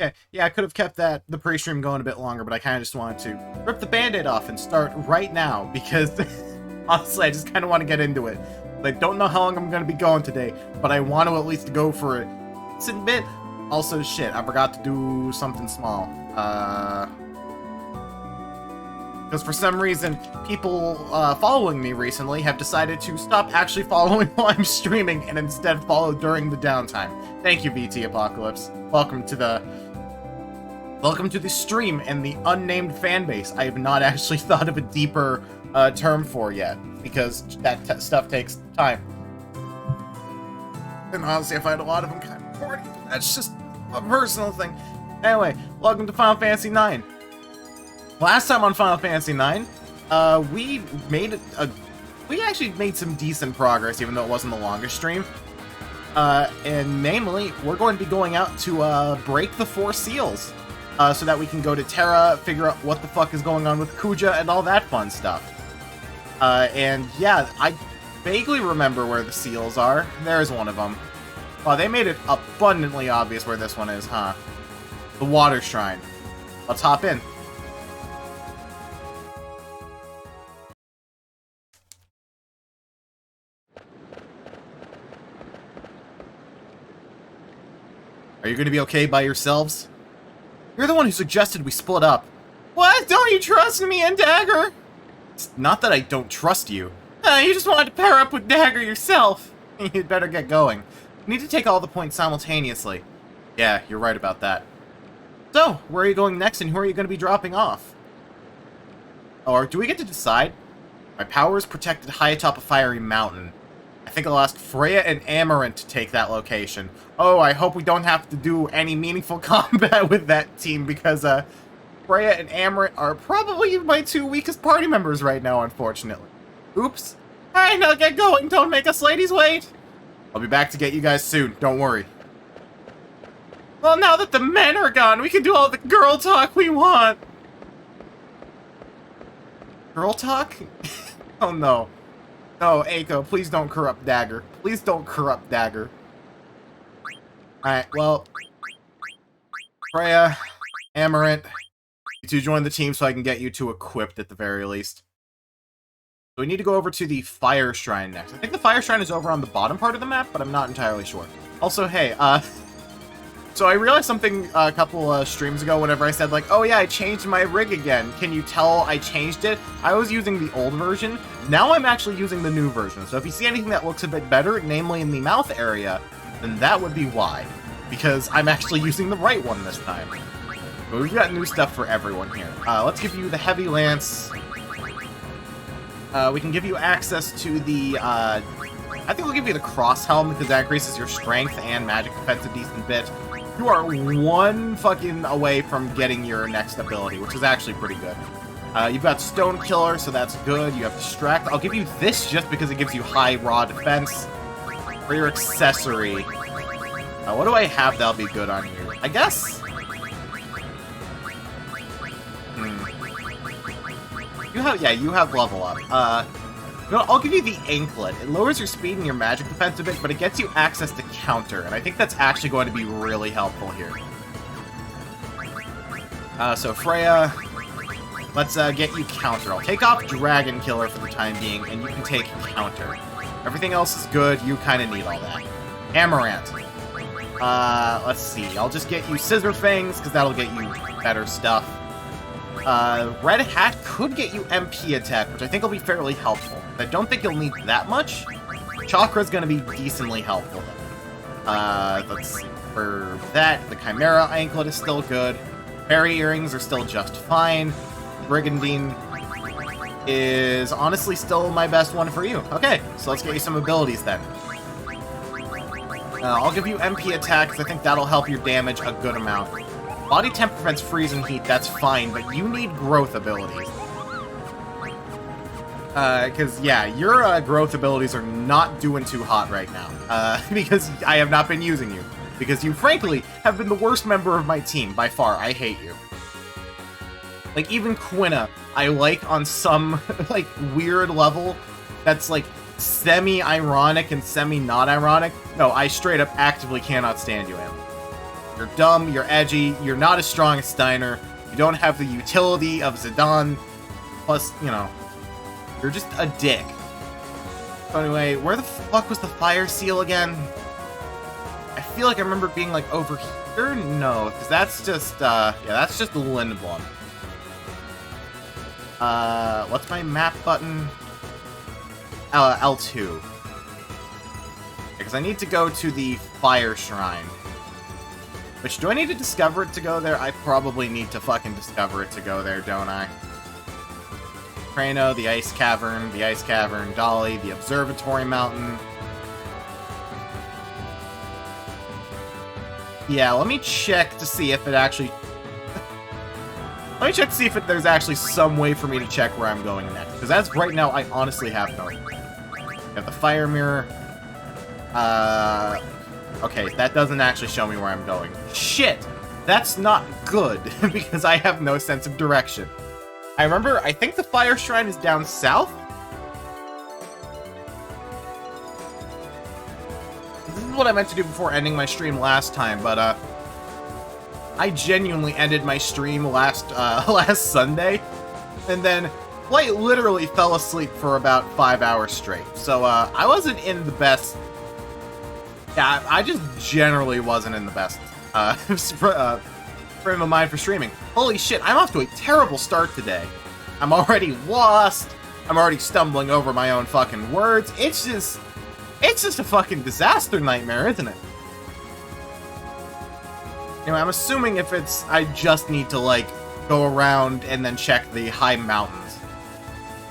Yeah, I could have kept the pre-stream going a bit longer, but I kind of just wanted to rip the band-aid off and start right now, because honestly, I just kind of want to get into it. I don't know how long I'm going to be going today, but I want to at least go for a decent bit. Also, shit, I forgot to do something small. Because for some reason, people following me recently have decided to stop actually following while I'm streaming and instead follow during the downtime. Thank you, VT Apocalypse. Welcome to the stream and the unnamed fan base. I have not actually thought of a deeper term for yet, because that stuff takes time. And honestly, I find a lot of them kind of corny. That's just a personal thing. Anyway, welcome to Final Fantasy IX. Last time on Final Fantasy IX, we actually made some decent progress, even though it wasn't the longest stream. And namely, we're going to be going out to break the 4 seals, so that we can go to Terra, figure out what the fuck is going on with Kuja, and all that fun stuff. And yeah, I vaguely remember where the seals are. There's one of them. Well, they made it abundantly obvious where this one is, huh? The Water Shrine. Let's hop in. Are you going to be okay by yourselves? You're the one who suggested we split up. What? Don't you trust me and Dagger? It's not that I don't trust you. You just wanted to pair up with Dagger yourself. You'd better get going. You need to take all the points simultaneously. Yeah, you're right about that. So, where are you going next and who are you going to be dropping off? Or do we get to decide? My power is protected high atop a fiery mountain. I think I'll ask Freya and Amarant to take that location. Oh, I hope we don't have to do any meaningful combat with that team, because Freya and Amarant are probably my 2 weakest party members right now, unfortunately. Oops. Alright, now get going. Don't make us ladies wait. I'll be back to get you guys soon. Don't worry. Well, now that the men are gone, we can do all the girl talk we want. Girl talk? Oh no. No, Eiko, please don't corrupt Dagger. Please don't corrupt Dagger. Alright, well... Freya, Amarant, you two join the team so I can get you two equipped at the very least. So we need to go over to the Fire Shrine next. I think the Fire Shrine is over on the bottom part of the map, but I'm not entirely sure. Also, hey, so I realized something a couple streams ago whenever I said, like, oh yeah, I changed my rig again. Can you tell I changed it? I was using the old version. Now I'm actually using the new version. So if you see anything that looks a bit better, namely in the mouth area, then that would be why. Because I'm actually using the right one this time. But we've got new stuff for everyone here. Let's give you the Heavy Lance. We can give you access to the, I think we'll give you the Cross Helm, because that increases your strength and magic defense a decent bit. You are one fucking away from getting your next ability, which is actually pretty good. You've got Stone Killer, so that's good. You have Distract. I'll give you this just because it gives you high raw defense. For your accessory, what do I have that'll be good on you? I guess? You have level up. No, I'll give you the Anklet. It lowers your speed and your magic defense a bit, but it gets you access to counter, and I think that's actually going to be really helpful here. So Freya, let's get you counter. I'll take off Dragon Killer for the time being, and you can take counter. Everything else is good. You kind of need all that. Amarant. Let's see. I'll just get you Scissor Fangs, because that'll get you better stuff. Red Hat could get you MP attack, which I think will be fairly helpful. I don't think you'll need that much. Chakra's gonna be decently helpful, though. Let's see. For that, the Chimera Anklet is still good. Fairy Earrings are still just fine. Brigandine is honestly still my best one for you. Okay, so let's get you some abilities then. I'll give you MP attack, because I think that'll help your damage a good amount. Body temp prevents freeze and heat, that's fine, but you need growth abilities. Because, yeah, your growth abilities are not doing too hot right now. Because I have not been using you. Because you, frankly, have been the worst member of my team, by far. I hate you. Like, even Quina, I like on some, like, weird level that's, like, semi-ironic and semi-not ironic. No, I straight up actively cannot stand you, Em. You're dumb, you're edgy, you're not as strong as Steiner, you don't have the utility of Zidane, plus, you know, you're just a dick. So anyway, where the fuck was the fire seal again? I feel like I remember being, like, over here? No, because that's just, yeah, that's just the Lindblom. What's my map button? L2. Because I need to go to the Fire Shrine. Which, do I need to discover it to go there? I probably need to fucking discover it to go there, don't I? Crano, the Ice Cavern, Dolly, the Observatory Mountain. Yeah, let me check to see if it actually... Let me check to see if there's actually some way for me to check where I'm going next. Because as right now, I honestly have no idea. Got the fire mirror. Okay, that doesn't actually show me where I'm going. Shit! That's not good, because I have no sense of direction. I remember, I think the fire shrine is down south? This is what I meant to do before ending my stream last time, but, I genuinely ended my stream last Sunday, and then quite literally fell asleep for about 5 hours straight. So, I wasn't in the best... Yeah, I just generally wasn't in the best, frame of mind for streaming. Holy shit, I'm off to a terrible start today. I'm already lost. I'm already stumbling over my own fucking words. It's just a fucking disaster nightmare, isn't it? Anyway, I'm assuming if it's... I just need to, like, go around and then check the high mountains.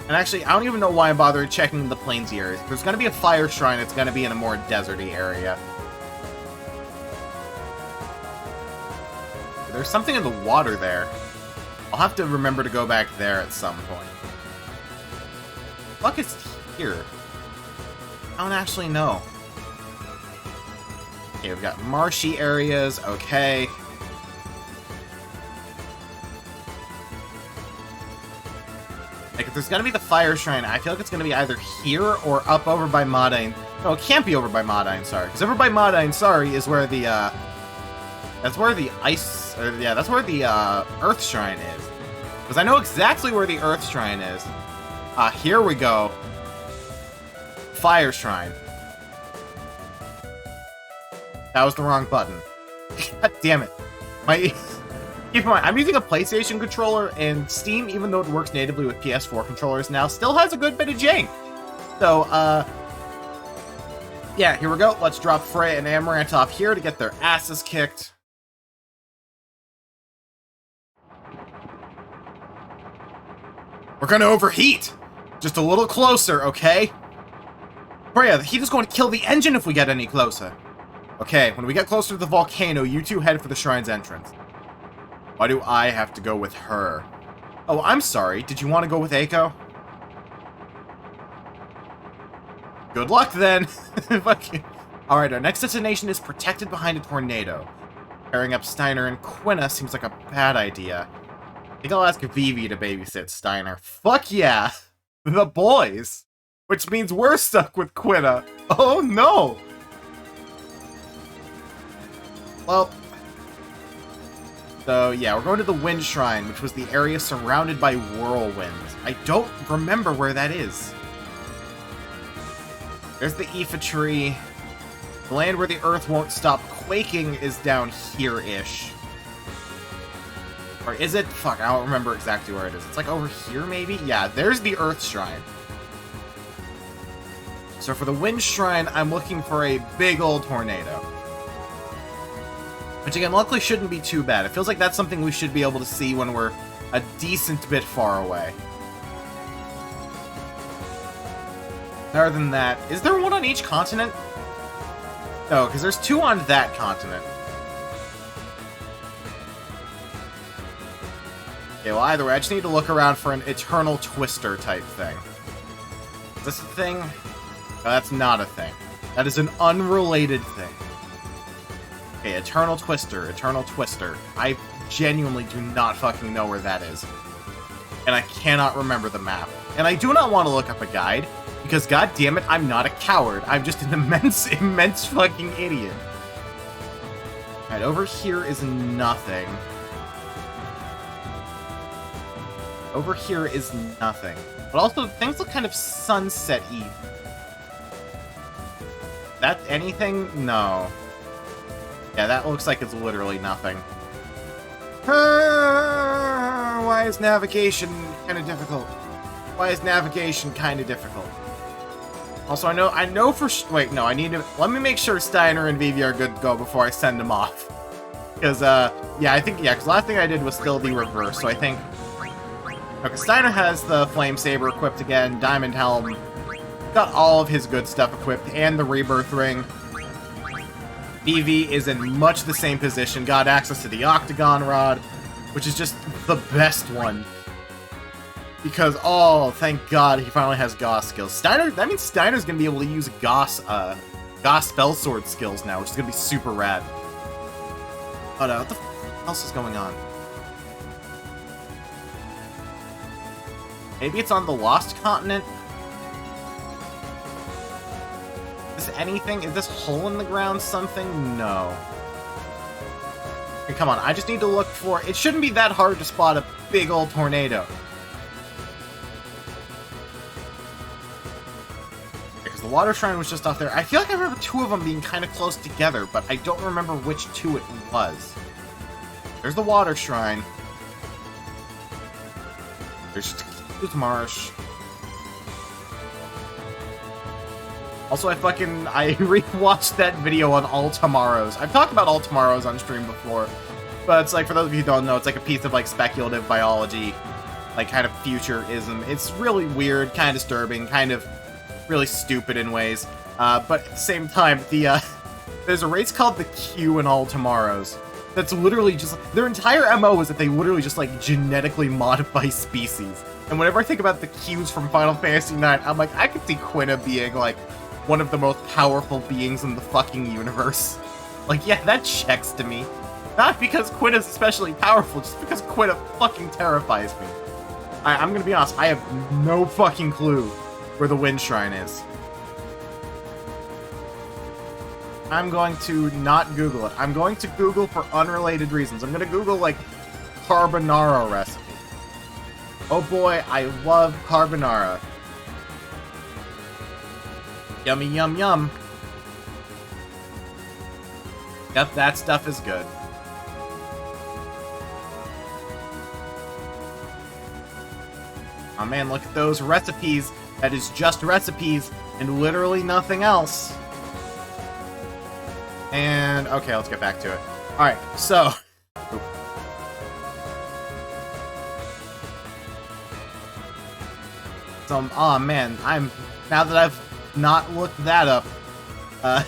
And actually, I don't even know why I'm bothering checking the plains areas. If there's gonna be a fire shrine, it's gonna be in a more deserty area. There's something in the water there. I'll have to remember to go back there at some point. What the fuck is here? I don't actually know. Okay, we've got marshy areas, okay. Like, if there's gonna be the fire shrine, I feel like it's gonna be either here or up over by Modine. No, it can't be over by Modine, sorry. Because over by Modine, sorry, is where the, that's where the ice... yeah, that's where the, Earth Shrine is. Because I know exactly where the Earth Shrine is. Here we go. Fire Shrine. That was the wrong button. God damn it. Keep in mind, I'm using a PlayStation controller, and Steam, even though it works natively with PS4 controllers now, still has a good bit of jank. So, yeah, here we go. Let's drop Freya and Amaranth off here to get their asses kicked. We're gonna overheat! Just a little closer, okay? Freya, the heat is going to kill the engine if we get any closer. Okay, when we get closer to the volcano, you two head for the shrine's entrance. Why do I have to go with her? Oh, I'm sorry. Did you want to go with Eiko? Good luck, then! Alright, our next destination is protected behind a tornado. Pairing up Steiner and Quina seems like a bad idea. I think I'll ask Vivi to babysit Steiner. Fuck yeah! The boys! Which means we're stuck with Quina. Oh no! Well... So, yeah, we're going to the Wind Shrine, which was the area surrounded by whirlwinds. I don't remember where that is. There's the Aoife tree. The land where the earth won't stop quaking is down here-ish. Or is it? Fuck, I don't remember exactly where it is. It's like over here, maybe? Yeah, there's the Earth Shrine. So for the Wind Shrine, I'm looking for a big old tornado. Which, again, luckily shouldn't be too bad. It feels like that's something we should be able to see when we're a decent bit far away. Other than that, is there one on each continent? No, because there's two on that continent. Okay, well, either way, I just need to look around for an Eternal Twister type thing. Is this a thing? No, that's not a thing. That is an unrelated thing. Okay, Eternal Twister, Eternal Twister. I genuinely do not fucking know where that is. And I cannot remember the map. And I do not want to look up a guide, because goddammit, I'm not a coward. I'm just an immense fucking idiot. Alright, over here is nothing. Over here is nothing. But also, things look kind of sunset-y. That anything? No. Yeah, that looks like it's literally nothing. Why is navigation kind of difficult? Why is navigation kind of difficult? Also, I know for wait, no, I need to... Let me make sure Steiner and Vivi are good to go before I send them off. Because, yeah, because last thing I did was still the reverse, so I think... Okay, Steiner has the Flame Saber equipped again, Diamond Helm, got all of his good stuff equipped, and the Rebirth Ring. Vivi is in much the same position, got access to the Octagon Rod, which is just the best one. Because, oh, thank God he finally has Gauss skills. That means Steiner's gonna be able to use Gauss Spell Sword skills now, which is gonna be super rad. Oh no, what the f else is going on? Maybe it's on the Lost Continent? Is anything? Is this hole in the ground something? No. Okay, come on, I just need to look for... It shouldn't be that hard to spot a big old tornado. Because the water shrine was just off there. I feel like I remember two of them being kind of close together, but I don't remember which two it was. There's the water shrine. There's Marsh. Also, I rewatched that video on All Tomorrows. I've talked about All Tomorrows on stream before, but it's like, for those of you who don't know, it's like a piece of like speculative biology, like kind of futurism. It's really weird, kind of disturbing, kind of really stupid in ways. But at the same time, there's a race called the Q in All Tomorrows. That's literally just, their entire MO is that they literally just like genetically modify species. And whenever I think about the Qs from Final Fantasy IX, I'm like, I could see Quina being like one of the most powerful beings in the fucking universe. Like, yeah, that checks to me. Not because Quina's especially powerful, just because Quina fucking terrifies me. I'm gonna be honest, I have no fucking clue where the Wind Shrine is. I'm going to not Google it. I'm going to Google for unrelated reasons. I'm gonna Google, like, carbonara recipe. Oh boy, I love carbonara. Yummy, yum, yum. Yep, that stuff is good. Oh man, look at those recipes. That is just recipes and literally nothing else. And, okay, let's get back to it. Alright, so... oh man, now that I've not looked that up, I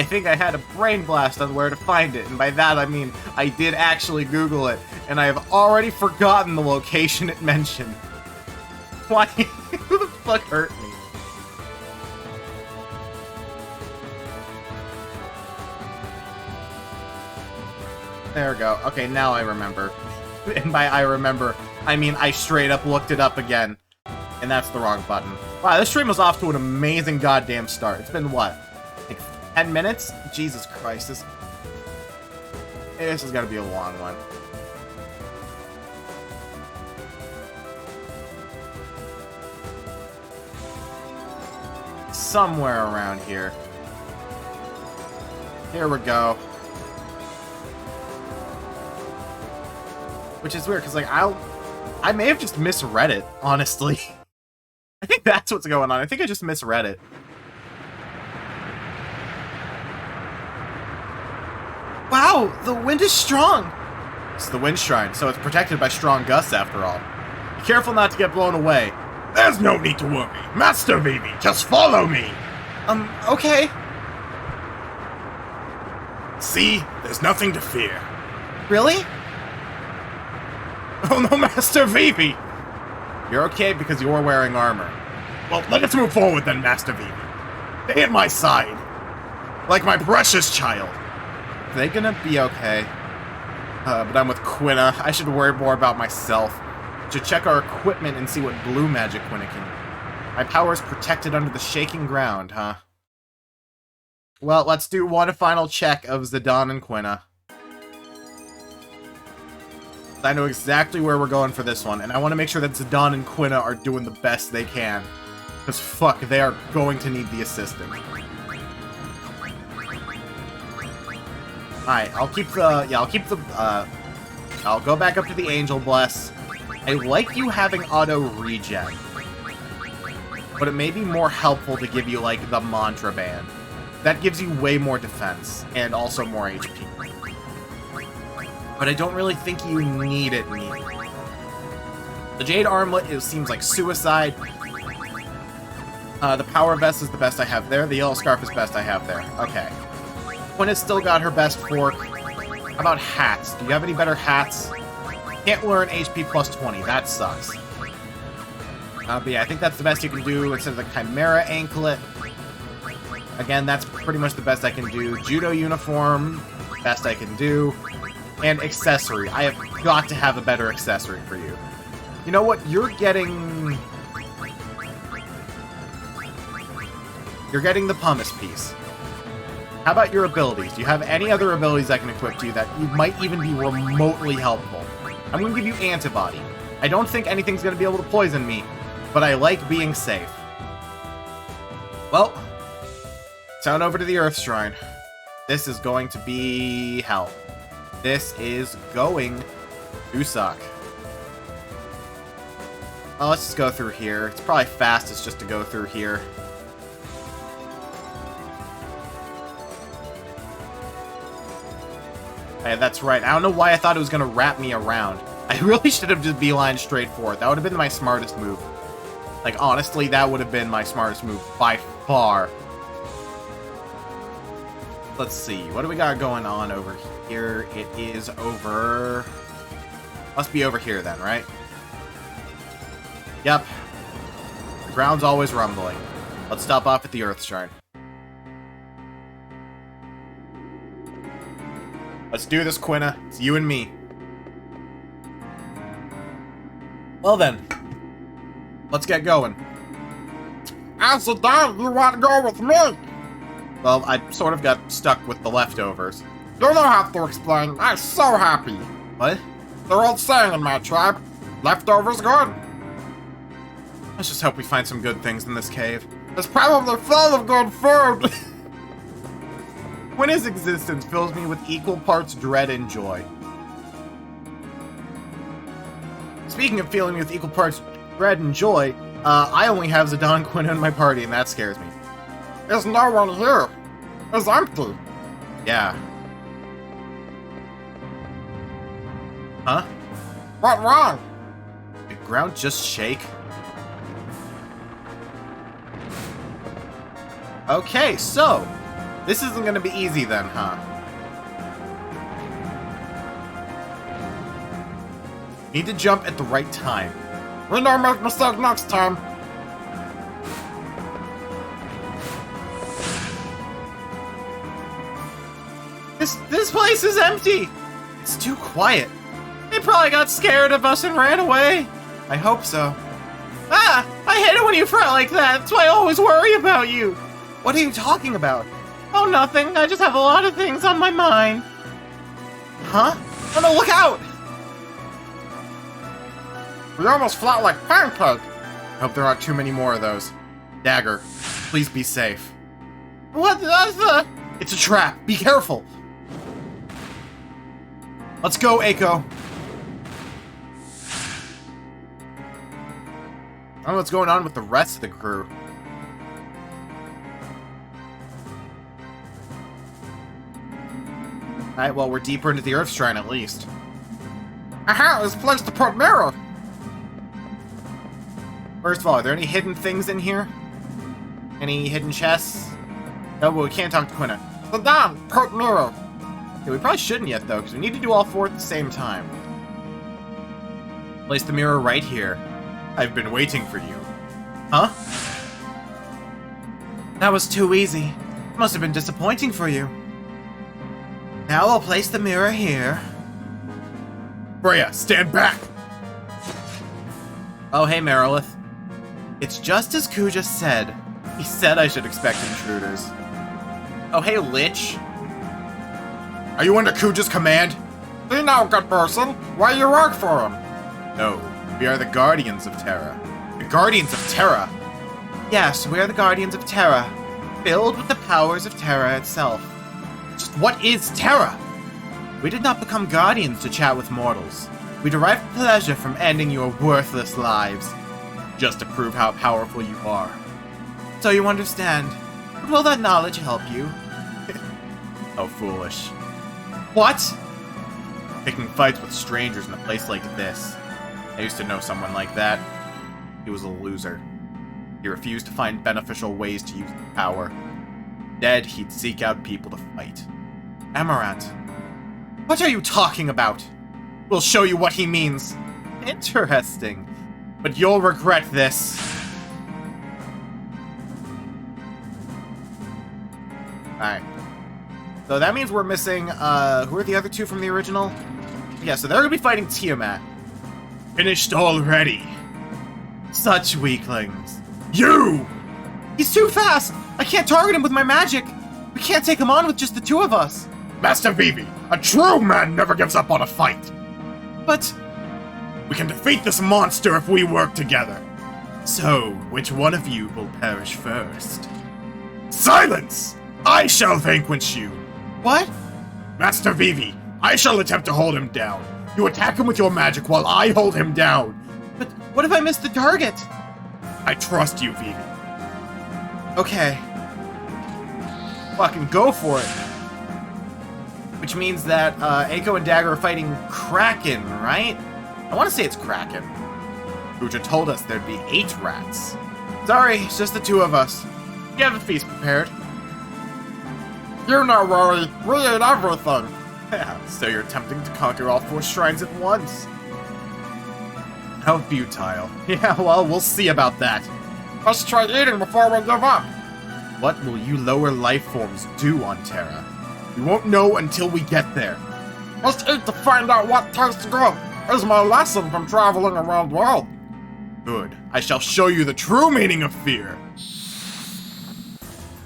think I had a brain blast on where to find it, and by that I mean I did actually Google it, and I have already forgotten the location it mentioned. Why? Who the fuck hurt me? There we go. Okay, now I remember. And by I remember, I mean I straight up looked it up again. And that's the wrong button. Wow, this stream was off to an amazing goddamn start. It's been, what? Like 10 minutes? Jesus Christ, this is gonna be a long one. Somewhere around here. Here we go. Which is weird, because, like, I may have just misread it, honestly. I think that's what's going on. I think I just misread it. Wow, the wind is strong! It's the Wind Shrine, so it's protected by strong gusts, after all. Be careful not to get blown away. There's no need to worry. Master Vivi, just follow me. Okay. See? There's nothing to fear. Really? Oh no, Master Vivi! You're okay because you're wearing armor. Well, let us move forward then, Master Vivi. Stay at my side. Like my precious child. Are they gonna be okay? But I'm with Quina. I should worry more about myself. Should check our equipment and see what blue magic Quina can do. My power is protected under the shaking ground, huh? Well, let's do one final check of Zidane and Quina. I know exactly where we're going for this one, and I want to make sure that Zidane and Quina are doing the best they can. Because fuck, they are going to need the assistant. Alright, I'll go back up to the Angel Bless. I like you having auto regen. But it may be more helpful to give you, like, the Mantra Band. That gives you way more defense, and also more HP. But I don't really think you need it neither. The Jade Armlet seems like suicide. The Power Vest is the best I have there. The Yellow Scarf is best I have there. Okay. Quina's still got her best fork. How about hats? Do you have any better hats? Can't learn HP plus 20. That sucks. But yeah, I think that's the best you can do instead of the Chimera Anklet. Again, that's pretty much the best I can do. Judo Uniform, best I can do. And accessory. I have got to have a better accessory for you. You know what? You're getting the pumice piece. How about your abilities? Do you have any other abilities I can equip to you that you might even be remotely helpful? I'm going to give you antibody. I don't think anything's going to be able to poison me, but I like being safe. Well, sound over to the Earth Shrine. This is going to be hell. This is going to suck. Well, let's just go through here. It's probably fastest just to go through here. Hey, that's right. I don't know why I thought it was going to wrap me around. I really should have just beelined straight for it. That would have been my smartest move. Like, honestly, that would have been my smartest move by far. Let's see. What do we got going on over here? It is over... Must be over here then, right? Yep. The ground's always rumbling. Let's stop off at the Earth Shrine. Let's do this, Quina. It's you and me. Well then. Let's get going. Zidane, you want to go with me? Well, I sort of got stuck with the leftovers. You don't have to explain. I'm so happy. What? The old saying in my tribe, leftovers good. Let's just hope we find some good things in this cave. It's probably full of good food. Quina's existence fills me with equal parts dread and joy. Speaking of filling me with equal parts dread and joy, I only have Zidane Quina in my party, and that scares me. There's no one here. It's empty. Yeah. Huh? What wrong? Did the ground just shake? Okay, so... this isn't gonna be easy then, huh? Need to jump at the right time. We don't make mistakes next time. This place is empty! It's too quiet. They probably got scared of us and ran away. I hope so. Ah! I hate it when you fret like that. That's why I always worry about you. What are you talking about? Oh, nothing. I just have a lot of things on my mind. Huh? Oh no, look out! We almost flat like pancake. I hope there aren't too many more of those. Dagger, please be safe. What the? It's a trap. Be careful. Let's go, Eiko. I don't know what's going on with the rest of the crew. Alright, well, we're deeper into the Earth Shrine at least. Aha, there's a place to put mirror. First of all, are there any hidden things in here? Any hidden chests? Oh, well, we can't talk to Quina. Zidane, put mirror. Yeah, we probably shouldn't yet, though, because we need to do all four at the same time. Place the mirror right here. I've been waiting for you. Huh? That was too easy. Must have been disappointing for you. Now I'll place the mirror here. Freya, stand back. Oh, hey, Merilith. It's just as Kuja said. He said I should expect intruders. Oh, hey, Lich. Are you under Kuja's command? See now, good person. Why you work for him? No, we are the Guardians of Terra. The Guardians of Terra? Yes, we are the Guardians of Terra, filled with the powers of Terra itself. Just what is Terra? We did not become Guardians to chat with mortals. We derive pleasure from ending your worthless lives, just to prove how powerful you are. So you understand. But will that knowledge help you? How foolish. What? Picking fights with strangers in a place like this. I used to know someone like that. He was a loser. He refused to find beneficial ways to use the power. Instead, he'd seek out people to fight. Amaranth. What are you talking about? We'll show you what he means. Interesting. But you'll regret this. Alright. So that means we're missing, who are the other two from the original? Yeah, so they're gonna be fighting Tiamat. Finished already. Such weaklings. You! He's too fast! I can't target him with my magic! We can't take him on with just the two of us! Master Vivi, a true man never gives up on a fight. But... We can defeat this monster if we work together. So, which one of you will perish first? Silence! I shall vanquish you. What? Master Vivi, I shall attempt to hold him down. You attack him with your magic while I hold him down. But what if I miss the target? I trust you, Vivi. Okay. Fucking go for it. Which means that Eiko and Dagger are fighting Kraken, right? I want to say it's Kraken. Kuja told us there'd be 8 rats. Sorry, it's just the two of us. You have a feast prepared. You not worry. We ate everything. So you're attempting to conquer all 4 shrines at once. How futile. Yeah, well, we'll see about that. Let's try eating before we give up. What will you lower life forms do on Terra? We won't know until we get there. Let's eat to find out what tastes good. Is my lesson from traveling around the world. Good. I shall show you the true meaning of fear.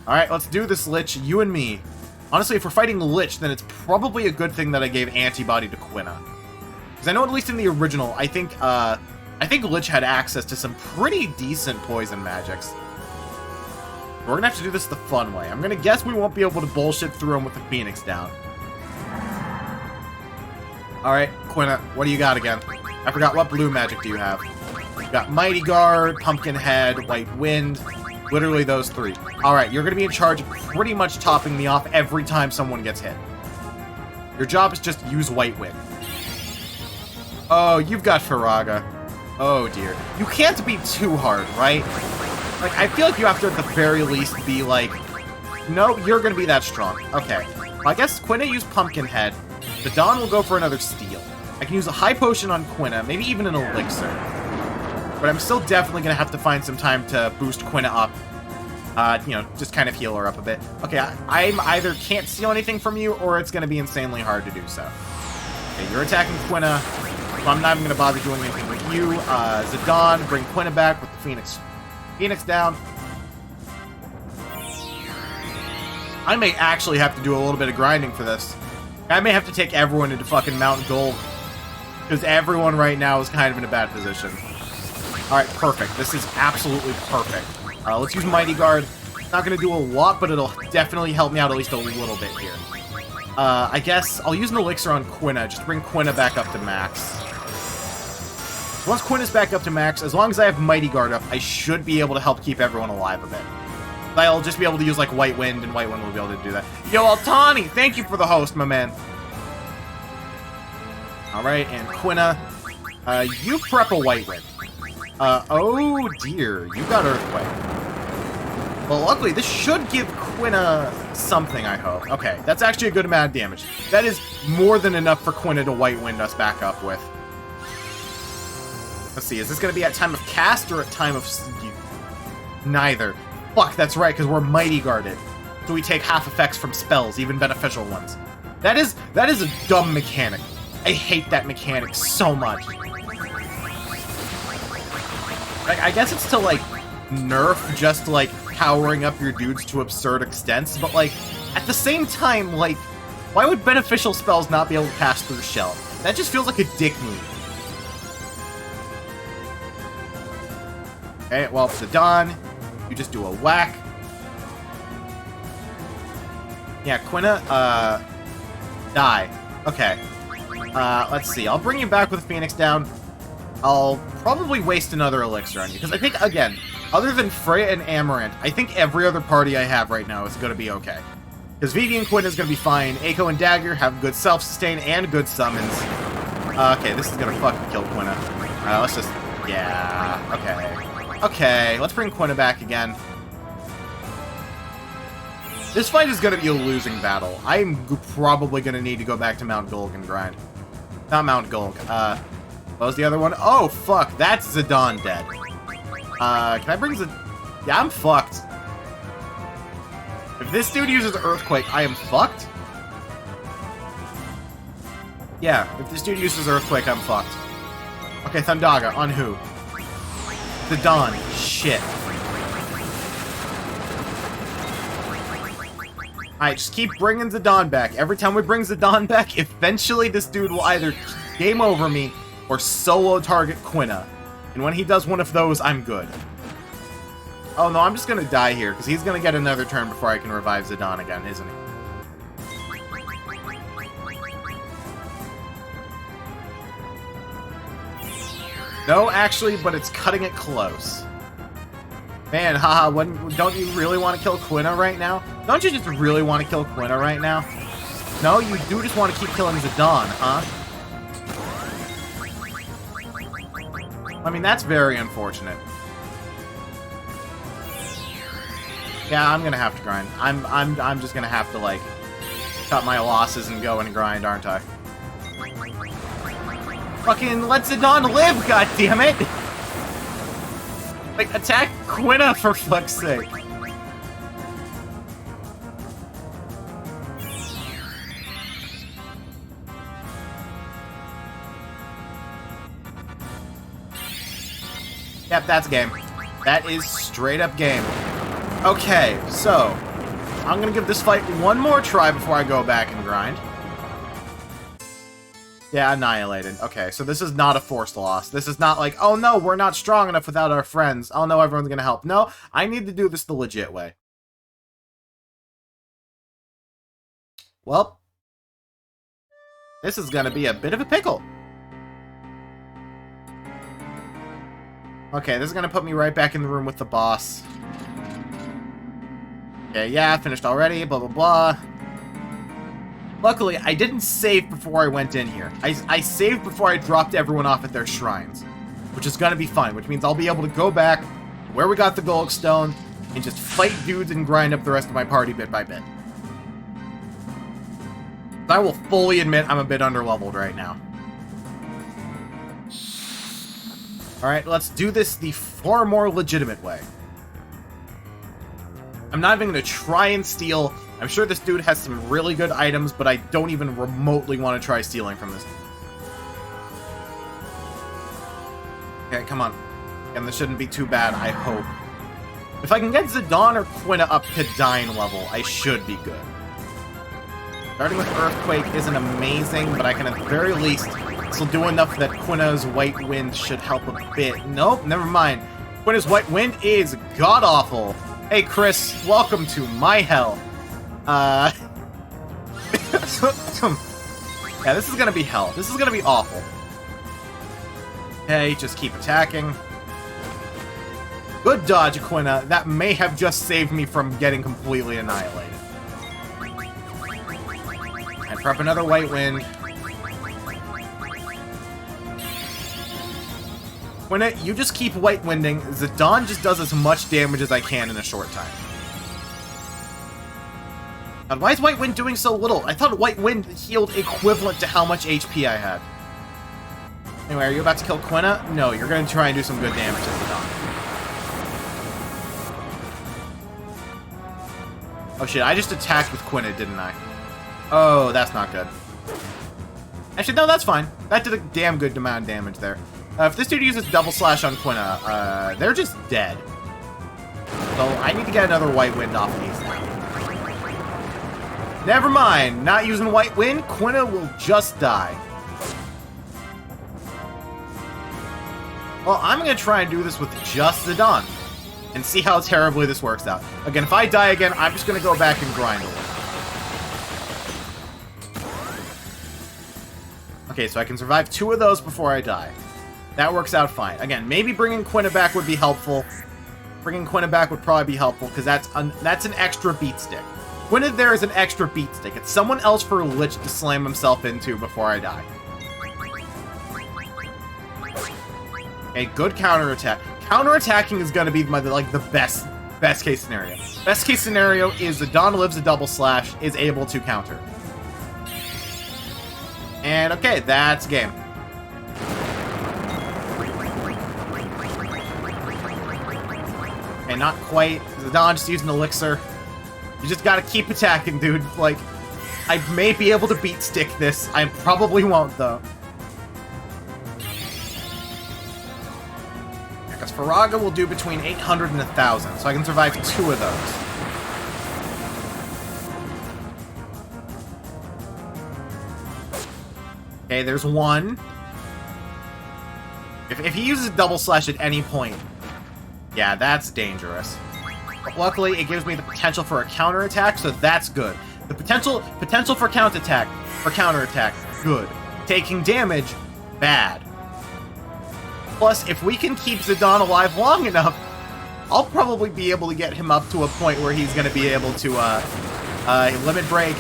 Alright, let's do this, Lich. You and me. Honestly, if we're fighting Lich, then it's probably a good thing that I gave antibody to Quina. Because I know at least in the original, I think Lich had access to some pretty decent poison magics. We're gonna have to do this the fun way. I'm gonna guess we won't be able to bullshit through him with the Phoenix down. Alright, Quina, what do you got again? I forgot, what blue magic do you have? You got Mighty Guard, Pumpkin Head, White Wind, literally those 3. Alright, you're gonna be in charge of pretty much topping me off every time someone gets hit. Your job is just use White Wind. Oh, you've got Faraga. Oh dear. You can't be too hard, right? Like, I feel like you have to at the very least be like, no, you're gonna be that strong. Okay. Well, I guess Quina used Pumpkin Head. The Dawn will go for another Steel. I can use a High Potion on Quina, maybe even an Elixir. But I'm still definitely gonna have to find some time to boost Quina up. You know, just kind of heal her up a bit. Okay, I either can't steal anything from you, or it's gonna be insanely hard to do so. Okay, you're attacking Quina, so I'm not even gonna bother doing anything with you. Zidane, bring Quina back with the Phoenix. Phoenix down. I may actually have to do a little bit of grinding for this. I may have to take everyone into fucking Mountain Gold. Because everyone right now is kind of in a bad position. Alright, perfect. This is absolutely perfect. Let's use Mighty Guard. Not going to do a lot, but it'll definitely help me out at least a little bit here. I guess I'll use an Elixir on Quina. Just bring Quina back up to max. Once Quina's back up to max, as long as I have Mighty Guard up, I should be able to help keep everyone alive a bit. I'll just be able to use, like, White Wind, and White Wind will be able to do that. Yo, Altani! Thank you for the host, my man. Alright, and Quina, you prep a White Wind. Oh dear, you got Earthquake. Well, luckily, this should give Quina something, I hope. Okay, that's actually a good amount of damage. That is more than enough for Quina to White Wind us back up with. Let's see, is this going to be at time of cast or at time of... Neither. Fuck, that's right, because we're Mighty Guarded. So we take half effects from spells, even beneficial ones. That is a dumb mechanic. I hate that mechanic so much. Like, I guess it's to, like, nerf just, like, powering up your dudes to absurd extents, but, like, At the same time, like, why would beneficial spells not be able to pass through Shell? That just feels like a dick move. Okay, well, Zidane, you just do a whack. Yeah, Quina, die. Okay. Let's see. I'll bring you back with Phoenix down. I'll probably waste another elixir on you, because I think, again, other than Freya and Amaranth, I think every other party I have right now is going to be okay. Because Vivi and Quinn is going to be fine. Eiko and Dagger have good self-sustain and good summons. Okay, this is going to fucking kill Quina. Let's just... Yeah, okay. Okay, let's bring Quina back again. This fight is going to be a losing battle. I'm probably going to need to go back to Mount Gulg and grind. Not Mount Gulg. What was the other one? Oh, fuck. That's Zidane dead. Can I bring Zidane? Yeah, I'm fucked. If this dude uses Earthquake, I am fucked? Yeah, if this dude uses Earthquake, I'm fucked. Okay, Thundaga. On who? Zidane. Shit. Alright, just keep bringing Zidane back. Every time we bring Zidane back, eventually this dude will either game over me or solo target Quina. And when he does one of those, I'm good. Oh no, I'm just gonna die here, because he's gonna get another turn before I can revive Zidane again, isn't he? No, actually, but it's cutting it close. Man, haha, don't you really want to kill Quina right now? Don't you just really want to kill Quina right now? No, you do just want to keep killing Zidane, huh? I mean, that's very unfortunate. Yeah, I'm gonna have to grind. I'm just gonna have to, like, cut my losses and go and grind, aren't I? Fucking let Zidane live, goddammit! Like, attack Quina for fuck's sake. Yep, that's game. That is straight up game. Okay, so I'm gonna give this fight one more try before I go back and grind. Yeah, annihilated. Okay, so this is not a forced loss. This is not like, oh no, we're not strong enough without our friends. Oh no, everyone's gonna help. No, I need to do this the legit way. Well, this is gonna be a bit of a pickle. Okay, this is gonna put me right back in the room with the boss. Okay, yeah, finished already, blah blah blah. Luckily, I didn't save before I went in here. I saved before I dropped everyone off at their shrines, which is gonna be fun, which means I'll be able to go back where we got the Golg Stone and just fight dudes and grind up the rest of my party bit by bit. I will fully admit I'm a bit underleveled right now. Alright, let's do this the far more legitimate way. I'm not even going to try and steal. I'm sure this dude has some really good items, but I don't even remotely want to try stealing from this. Okay, come on. And this shouldn't be too bad, I hope. If I can get Zidane or Quina up to Dying level, I should be good. Starting with Earthquake isn't amazing, but I can at the very least still do enough that Quina's White Wind should help a bit. Nope, never mind. Quina's White Wind is god-awful. Hey, Chris, welcome to my hell. Yeah, this is gonna be hell. This is gonna be awful. Hey, just keep attacking. Good dodge, Quina. That may have just saved me from getting completely annihilated. And prep another White Wind. Quina, you just keep White Winding. Zidane just does as much damage as I can in a short time. And why is White Wind doing so little? I thought White Wind healed equivalent to how much HP I had. Anyway, are you about to kill Quina? No, you're going to try and do some good damage to Zidane. Oh shit, I just attacked with Quina, didn't I? Oh, that's not good. Actually, no, that's fine. That did a damn good amount of damage there. If this dude uses Double Slash on Quina, they're just dead. So I need to get another White Wind off of these now. Never mind. Not using White Wind, Quina will just die. Well, I'm going to try and do this with just Zidane. And see how terribly this works out. Again, if I die again, I'm just going to go back and grind a little. Okay, so I can survive 2 of those before I die. That works out fine. Again, maybe bringing Quina back would be helpful. Bringing Quina back would probably be helpful, because that's an extra beat stick. Quina there is an extra beat stick. It's someone else for Lich to slam himself into before I die. Okay, good counterattack. Counterattacking is going to be the best case scenario. Best case scenario is Zidane lives a double slash, is able to counter. And okay, that's game. Okay, not quite. Zidane just using Elixir. You just gotta keep attacking, dude. Like, I may be able to beat stick this. I probably won't, though. Because Faraga will do between 800 and 1,000, so I can survive 2 of those. Okay, there's 1. If he uses double slash at any point, yeah, that's dangerous. But luckily, it gives me the potential for a counterattack, so that's good. The potential for counterattack, good. Taking damage, bad. Plus, if we can keep Zidane alive long enough, I'll probably be able to get him up to a point where he's going to be able to limit break,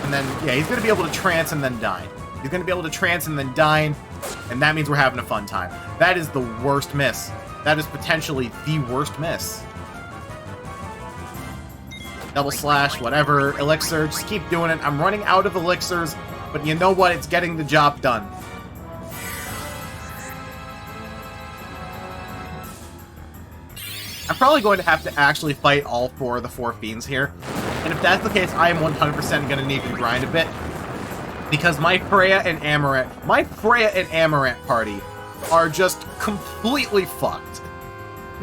and then, yeah, he's going to be able to trance and then die. He's going to be able to trance and then die, and that means we're having a fun time. That is the worst miss. That is potentially the worst miss. Double slash, whatever, elixir, just keep doing it. I'm running out of elixirs, but you know what? It's getting the job done. I'm probably going to have to actually fight all 4 of the 4 fiends here. And if that's the case, I am 100% going to need to grind a bit. Because my Freya and Amaranth party are just completely fucked.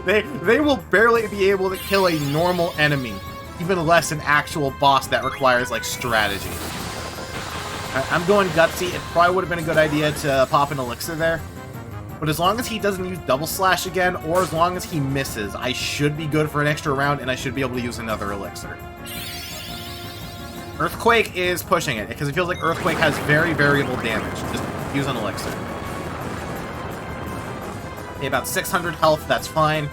They will barely be able to kill a normal enemy, even less an actual boss that requires, like, strategy. I'm going gutsy. It probably would have been a good idea to pop an elixir there. But as long as he doesn't use double slash again, or as long as he misses, I should be good for an extra round, and I should be able to use another elixir. Earthquake is pushing it, because it feels like Earthquake has very variable damage. Just use an elixir. Okay, about 600 health, that's fine.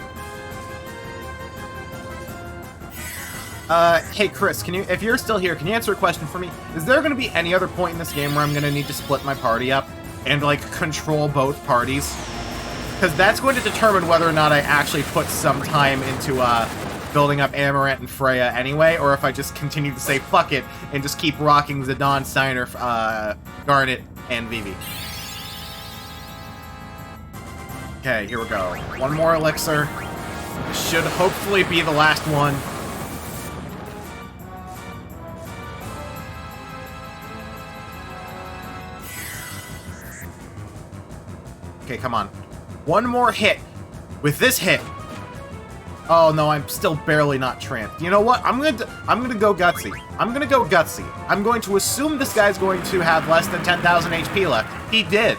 Hey Chris, can you, if you're still here, can you answer a question for me? Is there going to be any other point in this game where I'm going to need to split my party up and, like, control both parties? Because that's going to determine whether or not I actually put some time into, building up Amaranth and Freya anyway, or if I just continue to say fuck it and just keep rocking Zidane, Steiner, Garnet, and Vivi. Okay, here we go. 1 more elixir. This should hopefully be the last one. Okay, come on. 1 more hit. With this hit. Oh no, I'm still barely not tranced. You know what? I'm gonna go gutsy. I'm going to assume this guy's going to have less than 10,000 HP left. He did.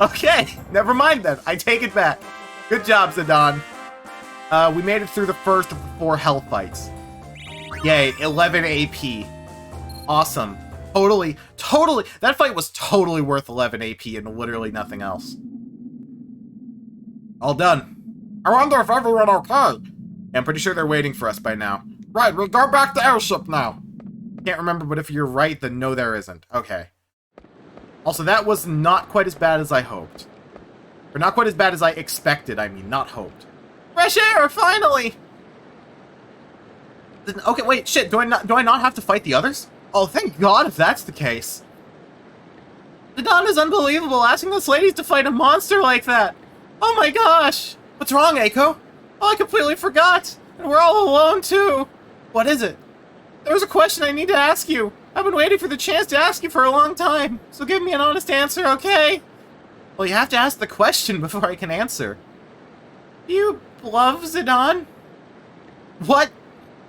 Okay, never mind then. I take it back. Good job, Zidane. We made it through the first of the 4 health fights. Yay, 11 AP. Awesome. Totally. That fight was totally worth 11 AP and literally nothing else. All done. I wonder if everyone okay. I'm pretty sure they're waiting for us by now. Right, we'll go back to airship now. Can't remember, but if you're right, then no, there isn't. Okay. Also, that was not quite as bad as I hoped. Or not quite as bad as I expected, I mean, not hoped. Fresh air, finally! Okay, wait, shit, do I not have to fight the others? Oh, thank God if that's the case. Zidane is unbelievable, asking those ladies to fight a monster like that. Oh my gosh! What's wrong, Eiko? Oh, I completely forgot! And we're all alone, too! What is it? There was a question I need to ask you. I've been waiting for the chance to ask you for a long time, so give me an honest answer, okay? Well, you have to ask the question before I can answer. Do you love Zidane? What?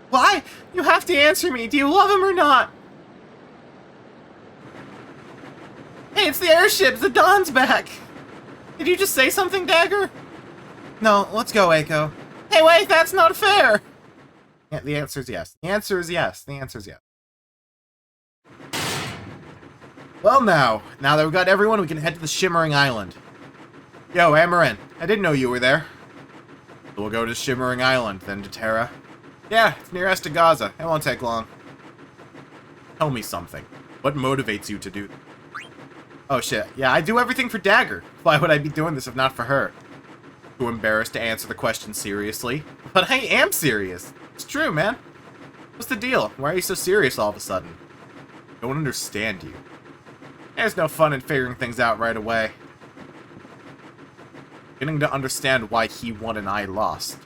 Why? You have to answer me. Do you love him or not? Hey, it's the airship! Zidon's back! Did you just say something, Dagger? No, let's go, Eiko. Hey, wait, that's not fair! Yeah, the answer is yes. The answer is yes. The answer is yes. Well, now that we've got everyone, we can head to the Shimmering Island. Yo, Amaranth, I didn't know you were there. So we'll go to Shimmering Island, then to Terra. Yeah, it's near Estagaza. It won't take long. Tell me something. What motivates you to do this? Oh shit, yeah, I do everything for Dagger. Why would I be doing this if not for her? Too embarrassed to answer the question seriously. But I am serious. It's true, man. What's the deal? Why are you so serious all of a sudden? I don't understand you. There's no fun in figuring things out right away. Getting to understand why he won and I lost.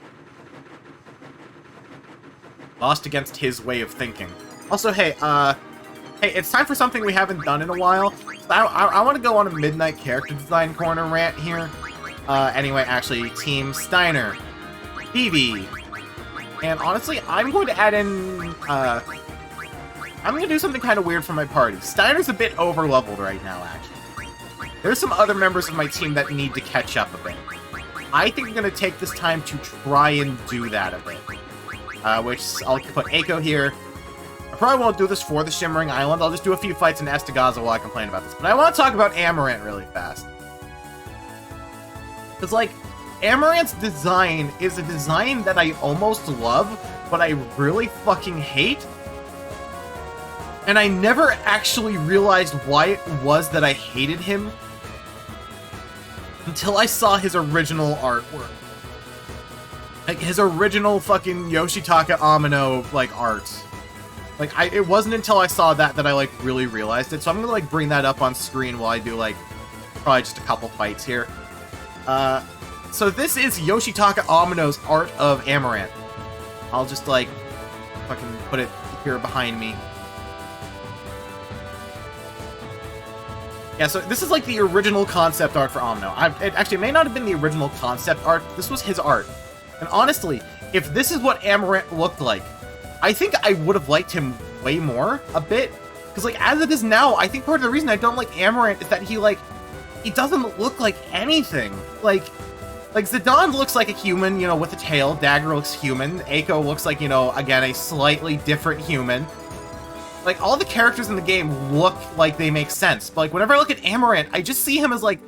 Lost against his way of thinking. Also, hey, it's time for something we haven't done in a while. I want to go on a midnight character design corner rant here. Anyway, actually, Team Steiner, Vivi, and honestly, I'm going to add in, I'm going to do something kind of weird for my party. Steiner's a bit over-leveled right now, actually. There's some other members of my team that need to catch up a bit. I think I'm going to take this time to try and do that a bit. Which, I'll put Eiko here. I probably won't do this for the Shimmering Island. I'll just do a few fights in Estagaza while I complain about this. But I want to talk about Amaranth really fast. Because, like, Amaranth's design is a design that I almost love, but I really fucking hate. And I never actually realized why it was that I hated him until I saw his original artwork. Like, his original fucking Yoshitaka Amino, like, art. Like, it wasn't until I saw that I, like, really realized it. So I'm gonna, like, bring that up on screen while I do, like, probably just a couple fights here. So this is Yoshitaka Amino's art of Amaranth. I'll just, like, fucking put it here behind me. Yeah, so this is like the original concept art for Amino. It may not have been the original concept art. This was his art. And honestly, if this is what Amaranth looked like, I think I would have liked him way more, a bit. Because, like, as it is now, I think part of the reason I don't like Amaranth is that he doesn't look like anything. Like Zidane looks like a human, you know, with a tail. Dagger looks human. Eiko looks like, you know, again, a slightly different human. Like, all the characters in the game look like they make sense. But, like, whenever I look at Amaranth, I just see him as, like,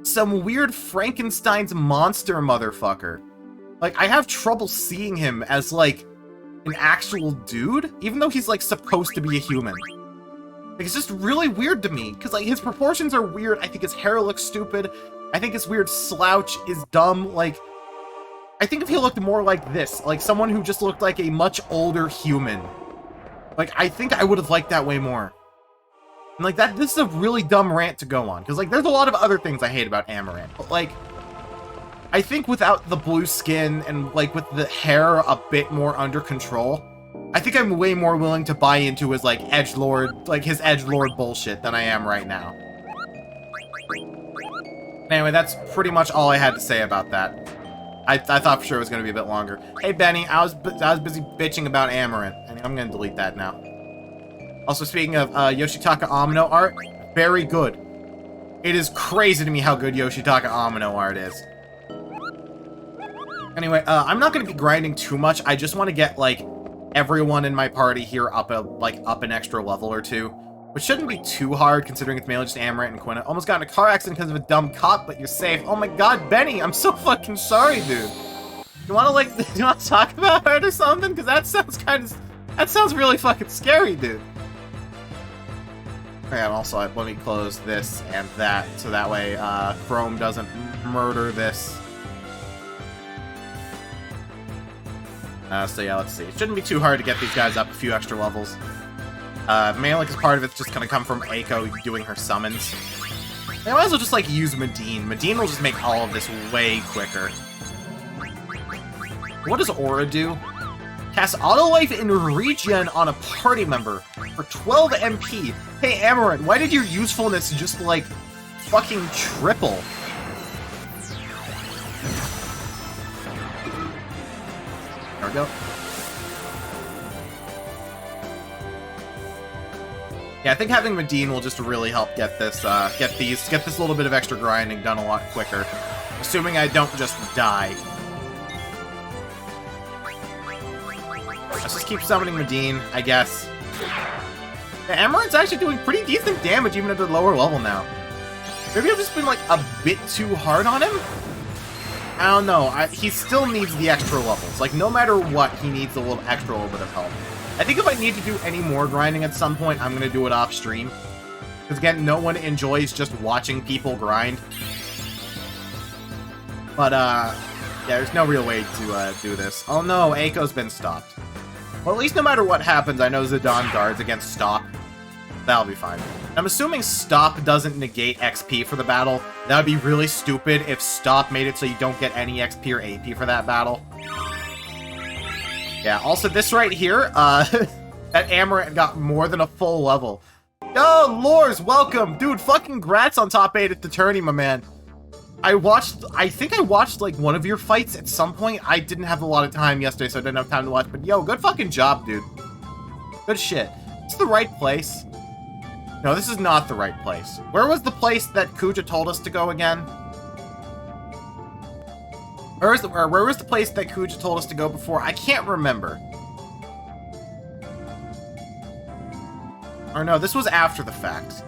some weird Frankenstein's monster motherfucker. Like, I have trouble seeing him as, like, an actual dude, even though he's, like, supposed to be a human. Like, it's just really weird to me, because, like, his proportions are weird. I think his hair looks stupid. I think his weird slouch is dumb. Like, I think if he looked more like this, like someone who just looked like a much older human, like, I think I would have liked that way more. And, like, this is a really dumb rant to go on, because, like, there's a lot of other things I hate about Amaranth, but, like, I think without the blue skin and, like, with the hair a bit more under control, I think I'm way more willing to buy into his, like, edgelord, like, his edgelord bullshit than I am right now. Anyway, that's pretty much all I had to say about that. I thought for sure it was going to be a bit longer. Hey, Benny, I was busy bitching about Amaranth, and I'm going to delete that now. Also, speaking of Yoshitaka Amino art, very good. It is crazy to me how good Yoshitaka Amino art is. Anyway, I'm not going to be grinding too much. I just want to get, like, everyone in my party here up an extra level or two. Which shouldn't be too hard, considering it's mainly just Amaranth and Quina. Almost got in a car accident because of a dumb cop, but you're safe. Oh my god, Benny, I'm so fucking sorry, dude. You wanna, like, do you wanna talk about it or something? Because that sounds really fucking scary, dude. Okay, and also, let me close this and that, so that way, Chrome doesn't murder this. So yeah, let's see. It shouldn't be too hard to get these guys up a few extra levels. Mainly because part of it's just gonna come from Eiko doing her summons. I might as well just, like, use Medine. Medine will just make all of this way quicker. What does Aura do? Cast Auto Life and Regen on a party member for 12 MP. Hey, Amaranth, why did your usefulness just, like, fucking triple? There we go. Yeah, I think having Medine will just really help get this little bit of extra grinding done a lot quicker. Assuming I don't just die. Let's just keep summoning Medine, I guess. The Amaranth's actually doing pretty decent damage even at the lower level now. Maybe I've just been, like, a bit too hard on him? I don't know. He still needs the extra levels. Like, no matter what, he needs a little bit of help. I think if I need to do any more grinding at some point, I'm going to do it off stream. Because, again, no one enjoys just watching people grind. But, yeah, there's no real way to do this. Oh no, Eiko's been stopped. Well, at least no matter what happens, I know Zidane guards against stop. That'll be fine. I'm assuming stop doesn't negate XP for the battle. That would be really stupid if stop made it so you don't get any XP or AP for that battle. Yeah, also this right here, that Amaranth got more than a full level. Yo, Lors, welcome! Dude, fucking grats on top 8 at the tourney, my man. I think I watched, like, one of your fights at some point. I didn't have a lot of time yesterday, so I didn't have time to watch, but yo, good fucking job, dude. Good shit. It's the right place. No, this is not the right place. Where was the place that Kuja told us to go again? Where was the place that Kuja told us to go before? I can't remember. Or no, this was after the fact.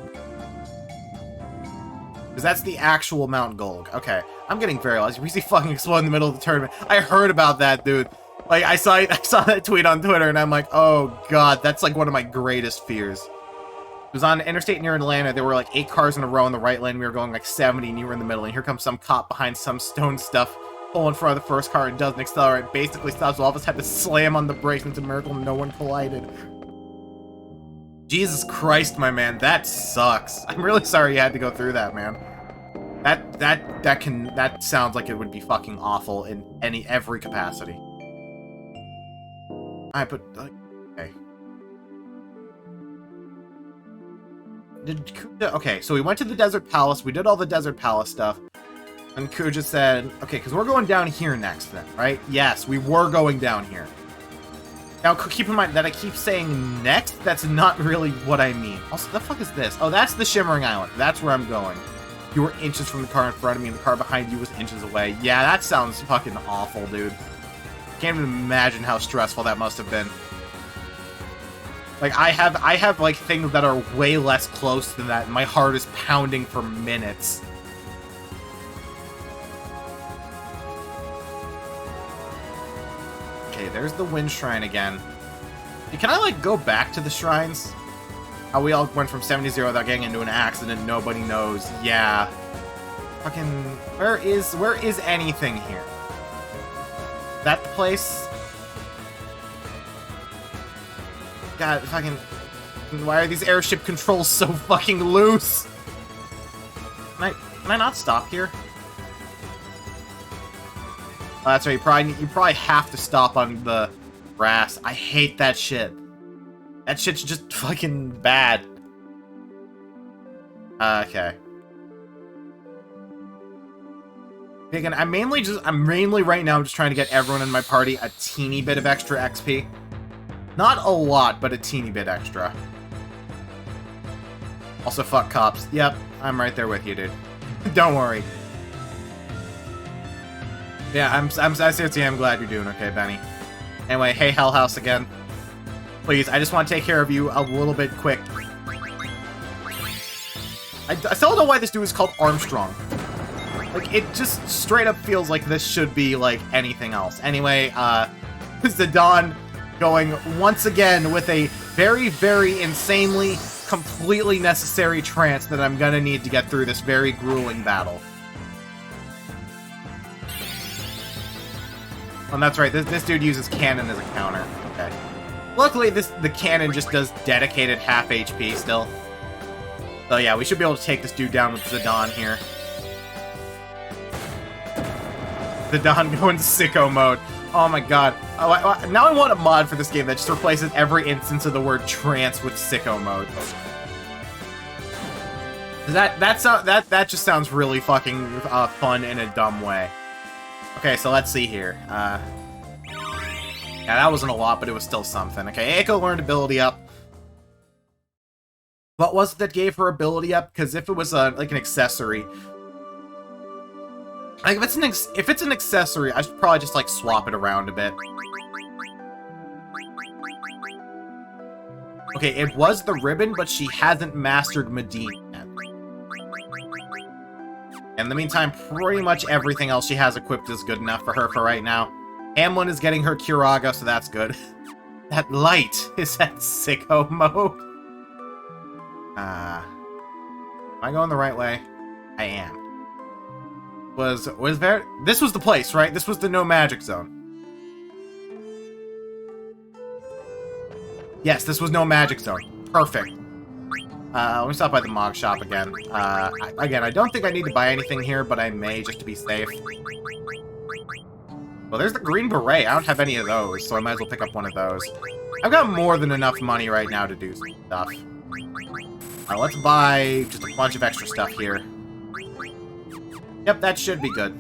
Because that's the actual Mount Golg. Okay, I'm getting very lost. You see fucking explode in the middle of the tournament. I heard about that, dude. Like, I saw that tweet on Twitter, and I'm like, oh god, that's like one of my greatest fears. It was on interstate near Atlanta. There were like 8 cars in a row in the right lane. We were going like 70, and you were in the middle. And here comes some cop behind some stone stuff, pull in front of the first car and doesn't accelerate. Basically stops. All of us had to slam on the brakes. It's a miracle no one collided. Jesus Christ, my man, that sucks. I'm really sorry you had to go through that, man. That sounds like it would be fucking awful in every capacity. Okay. Okay, so we went to the Desert Palace. We did all the Desert Palace stuff. And Kuja said, okay, because we're going down here next then, right? Yes, we were going down here. Now, keep in mind that I keep saying next. That's not really what I mean. Also, the fuck is this? Oh, that's the Shimmering Island. That's where I'm going. You were inches from the car in front of me, and the car behind you was inches away. Yeah, that sounds fucking awful, dude. Can't even imagine how stressful that must have been. Like, I have like, things that are way less close than that, and my heart is pounding for minutes. Okay, there's the Wind Shrine again. Hey, can I, like, go back to the shrines? How we all went from 70-0 without getting into an accident, nobody knows. Yeah. Fucking... Where is anything here? That the place? God, fucking... Why are these airship controls so fucking loose? Can I not stop here? Oh, that's right, you probably have to stop on the grass. I hate that shit. That shit's just fucking bad. Okay. Again, I'm mainly right now just trying to get everyone in my party a teeny bit of extra XP. Not a lot, but a teeny bit extra. Also, fuck cops. Yep, I'm right there with you, dude. Don't worry. Yeah, I'm glad you're doing okay, Benny. Anyway, hey, Hell House again. Please, I just want to take care of you a little bit quick. I still don't know why this dude is called Armstrong. Like, it just straight up feels like this should be, like, anything else. Anyway, Zidane going once again with a very, very insanely, completely necessary trance that I'm gonna need to get through this very grueling battle. Oh, that's right, this dude uses cannon as a counter. Okay. Luckily, the cannon just does dedicated half HP still. So yeah, we should be able to take this dude down with Zidane here. Zidane going sicko mode. Oh my god. Oh, now I want a mod for this game that just replaces every instance of the word trance with sicko mode. That just sounds really fucking fun in a dumb way. Okay, so let's see here. Yeah, that wasn't a lot, but it was still something. Okay, Eiko learned ability up. What was it that gave her ability up? Because if it was like an accessory, like if it's an accessory, I should probably just like swap it around a bit. Okay, it was the ribbon, but she hasn't mastered Medina yet. In the meantime, pretty much everything else she has equipped is good enough for her for right now. Hamlin is getting her Curaga, so that's good. That light is that sicko mode. Am I going the right way? I am. Was there? This was the place, right? This was the no magic zone. Yes, this was no magic zone. Perfect. Let me stop by the Mog Shop again. Again, I don't think I need to buy anything here, but I may just to be safe. Well, there's the Green Beret. I don't have any of those, so I might as well pick up one of those. I've got more than enough money right now to do some stuff. Let's buy just a bunch of extra stuff here. Yep, that should be good.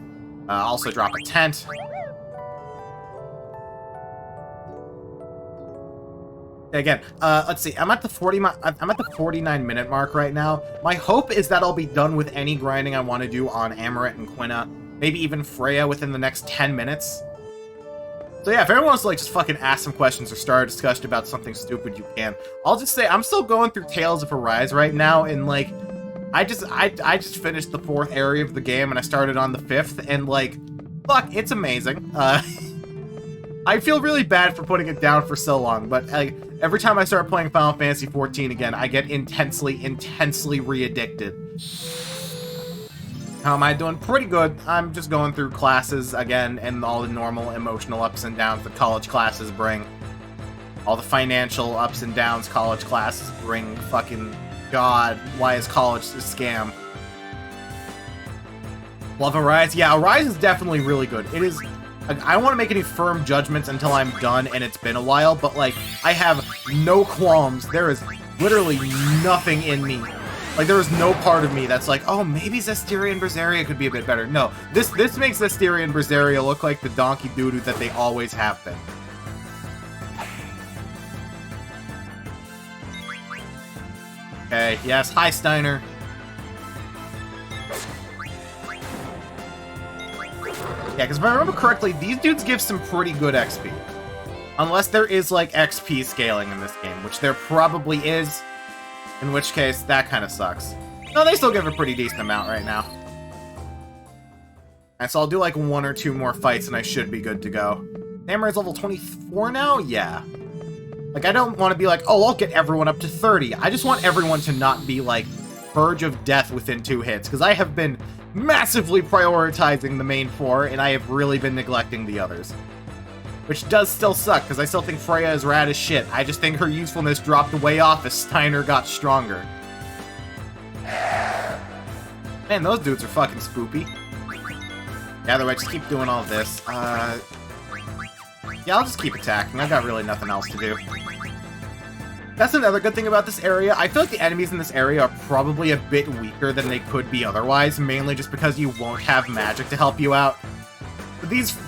Also drop a tent. Again, let's see. I'm at the 49-minute mark right now. My hope is that I'll be done with any grinding I want to do on Amaret and Quina. Maybe even Freya within the next 10 minutes. So yeah, if everyone wants to like just fucking ask some questions or start a discussion about something stupid, you can. I'll just say I'm still going through Tales of Arise right now, and like, I just finished the 4th area of the game, and I started on the 5th, and like, fuck, it's amazing. I feel really bad for putting it down for so long, but like, every time I start playing Final Fantasy XIV again, I get intensely re-addicted. How am I doing? Pretty good. I'm just going through classes again and all the normal emotional ups and downs that college classes bring. All the financial ups and downs college classes bring. Fucking God, why is college a scam? Love Arise? Yeah, Arise is definitely really good. It is... I don't want to make any firm judgments until I'm done and it's been a while, but like, I have no qualms. There is literally nothing in me. Like, there is no part of me that's like, oh, maybe Zestiria and Berseria could be a bit better. No, this makes Zestiria and Berseria look like the donkey doo-doo that they always have been. Okay, yes, hi Steiner. Yeah, because if I remember correctly, these dudes give some pretty good XP. Unless there is, like, XP scaling in this game, which there probably is. In which case, that kind of sucks. No, they still give a pretty decent amount right now. And so I'll do, like, 1 or 2 more fights and I should be good to go. Samurai's level 24 now? Yeah. Like, I don't want to be like, oh, I'll get everyone up to 30. I just want everyone to not be, like, verge of death within 2 hits. Because I have been massively prioritizing the main 4, and I have really been neglecting the others. Which does still suck, because I still think Freya is rad as shit. I just think her usefulness dropped way off as Steiner got stronger. Man, those dudes are fucking spoopy. Yeah, other way, just keep doing all of this. Yeah, I'll just keep attacking. I've got really nothing else to do. That's another good thing about this area. I feel like the enemies in this area are probably a bit weaker than they could be otherwise, mainly just because you won't have magic to help you out.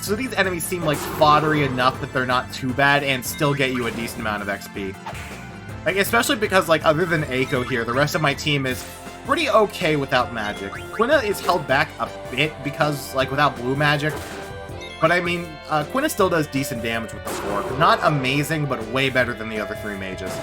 So these enemies seem like foddery enough that they're not too bad and still get you a decent amount of XP. Like, especially because, like, other than Eiko here, the rest of my team is pretty okay without magic. Quina is held back a bit because, like, without blue magic. But I mean, Quina still does decent damage with the sword. Not amazing, but way better than the other 3 mages.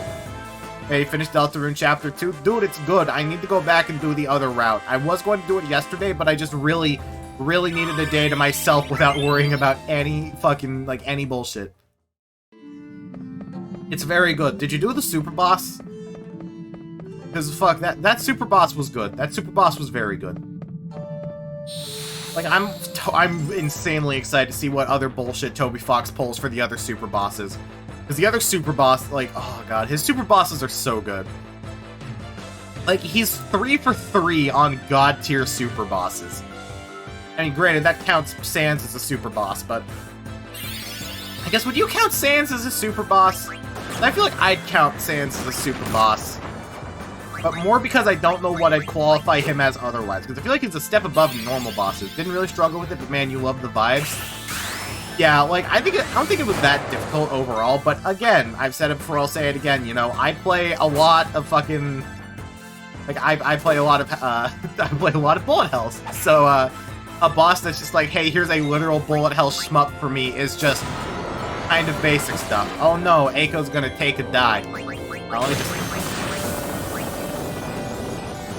Hey, finished Deltarune Chapter 2? Dude, it's good. I need to go back and do the other route. I was going to do it yesterday, but I just really needed a day to myself without worrying about any fucking, like, any bullshit. It's very good. Did you do the super boss? Because, fuck, that super boss was good. That super boss was very good. Like, I'm insanely excited to see what other bullshit Toby Fox pulls for the other super bosses. Because the other super boss, like, oh god, his super bosses are so good. Like, he's 3 for 3 on god tier super bosses. I mean, granted, that counts Sans as a super boss, but... I guess, would you count Sans as a super boss? I feel like I'd count Sans as a super boss. But more because I don't know what I'd qualify him as otherwise. Because I feel like he's a step above normal bosses. Didn't really struggle with it, but man, you love the vibes. Yeah, like, I don't think it was that difficult overall, but again, I've said it before, I'll say it again, you know, I play a lot of fucking Like, I play a lot of, I play a lot of bullet hells. So, a boss that's just like, hey, here's a literal bullet hell shmup for me is just kind of basic stuff. Oh no, Aiko's gonna take a dive. Let me just...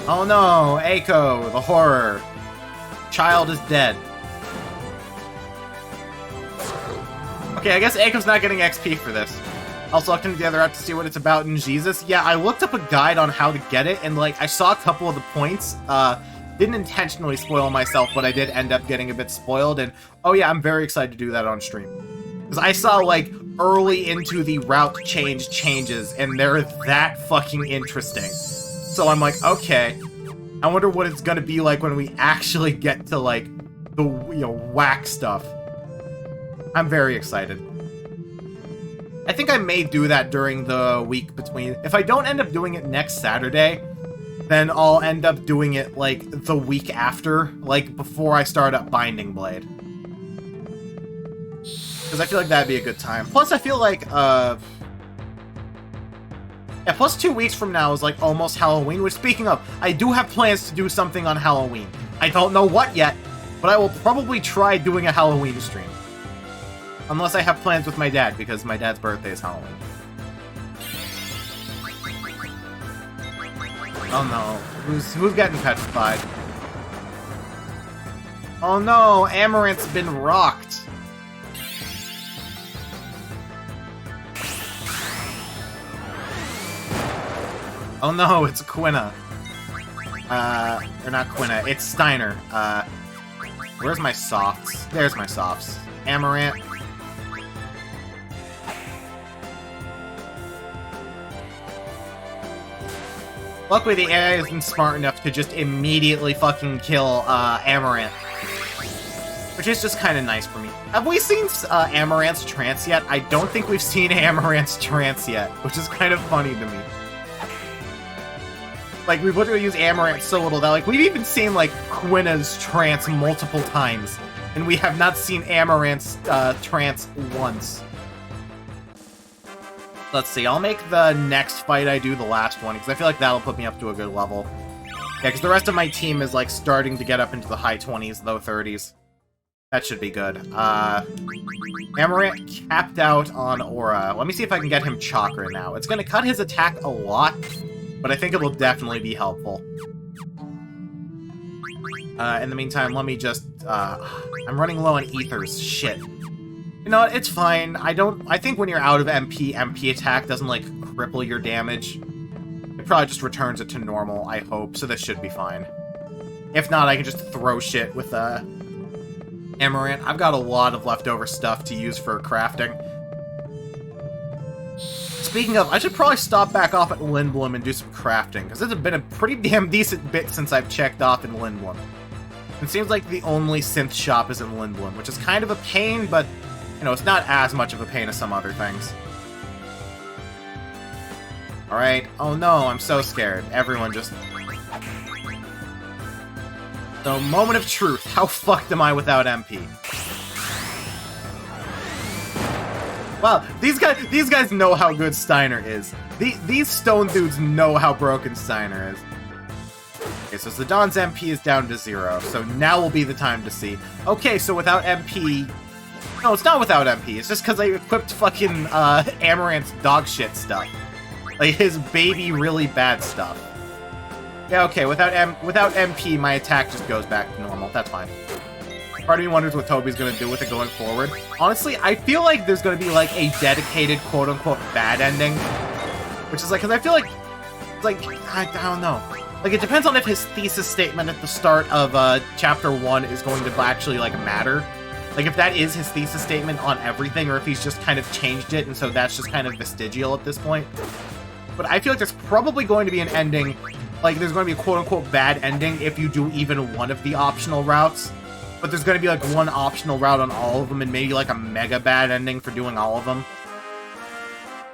Oh no, Aiko, the horror. Child is dead. Okay, I guess Aiko's not getting XP for this. Also, looked into the other app to see what it's about in Jesus. Yeah, I looked up a guide on how to get it, and, like, I saw a couple of the points. Didn't intentionally spoil myself, but I did end up getting a bit spoiled, and, oh yeah, I'm very excited to do that on stream. Because I saw, like, early into the route changes, and they're that fucking interesting. So I'm like, okay, I wonder what it's gonna be like when we actually get to, like, the, you know, whack stuff. I'm very excited. I think I may do that during the week between... If I don't end up doing it next Saturday, then I'll end up doing it, like, the week after, like, before I start up Binding Blade. Because I feel like that'd be a good time. Plus, I feel like, yeah, plus 2 weeks from now is, like, almost Halloween, which, speaking of, I do have plans to do something on Halloween. I don't know what yet, but I will probably try doing a Halloween stream. Unless I have plans with my dad, because my dad's birthday is Halloween. Oh no, who's getting petrified? Oh no, Amaranth's been rocked. Oh no, it's Quina. Or not Quina, it's Steiner. Where's my softs? There's my softs. Amaranth. Luckily, the AI isn't smart enough to just immediately fucking kill Amaranth. Which is just kind of nice for me. Have we seen Amaranth's Trance yet? I don't think we've seen Amaranth's Trance yet, which is kind of funny to me. Like, we've literally used Amaranth so little that, like, we've even seen, like, Quina's Trance multiple times. And we have not seen Amaranth's Trance once. Let's see, I'll make the next fight I do the last one, because I feel like that'll put me up to a good level. Yeah, because the rest of my team is, like, starting to get up into the high 20s, low 30s. That should be good. Amaranth capped out on Aura. Let me see if I can get him Chakra now. It's going to cut his attack a lot, but I think it will definitely be helpful. In the meantime, let me just... I'm running low on ethers. Shit. You know what? It's fine. I think when you're out of MP attack doesn't, like, cripple your damage. It probably just returns it to normal, I hope, so this should be fine. If not, I can just throw shit with, Amaranth. I've got a lot of leftover stuff to use for crafting. Speaking of, I should probably stop back off at Lindblom and do some crafting, because it's been a pretty damn decent bit since I've checked off in Lindblom. It seems like the only synth shop is in Lindblom, which is kind of a pain, but... You know, it's not as much of a pain as some other things. Alright. Oh no, I'm so scared. Everyone just... So, moment of truth. How fucked am I without MP? Wow, these guys know how good Steiner is. These stone dudes know how broken Steiner is. Okay, so Zidon's MP is down to 0, so now will be the time to see. Okay, so without MP... No, it's not without MP. It's just because I equipped fucking Amaranth's dog shit stuff. Like, his baby really bad stuff. Yeah, okay, without MP, my attack just goes back to normal. That's fine. Part of me wonders what Toby's gonna do with it going forward. Honestly, I feel like there's gonna be, like, a dedicated quote-unquote bad ending. Which is, like, because I feel like... Like, I don't know. Like, it depends on if his thesis statement at the start of Chapter 1 is going to actually, like, matter. Like, if that is his thesis statement on everything, or if he's just kind of changed it, and so that's just kind of vestigial at this point. But I feel like there's probably going to be an ending, like, there's going to be a quote-unquote bad ending if you do even one of the optional routes. But there's going to be, like, one optional route on all of them, and maybe, like, a mega bad ending for doing all of them.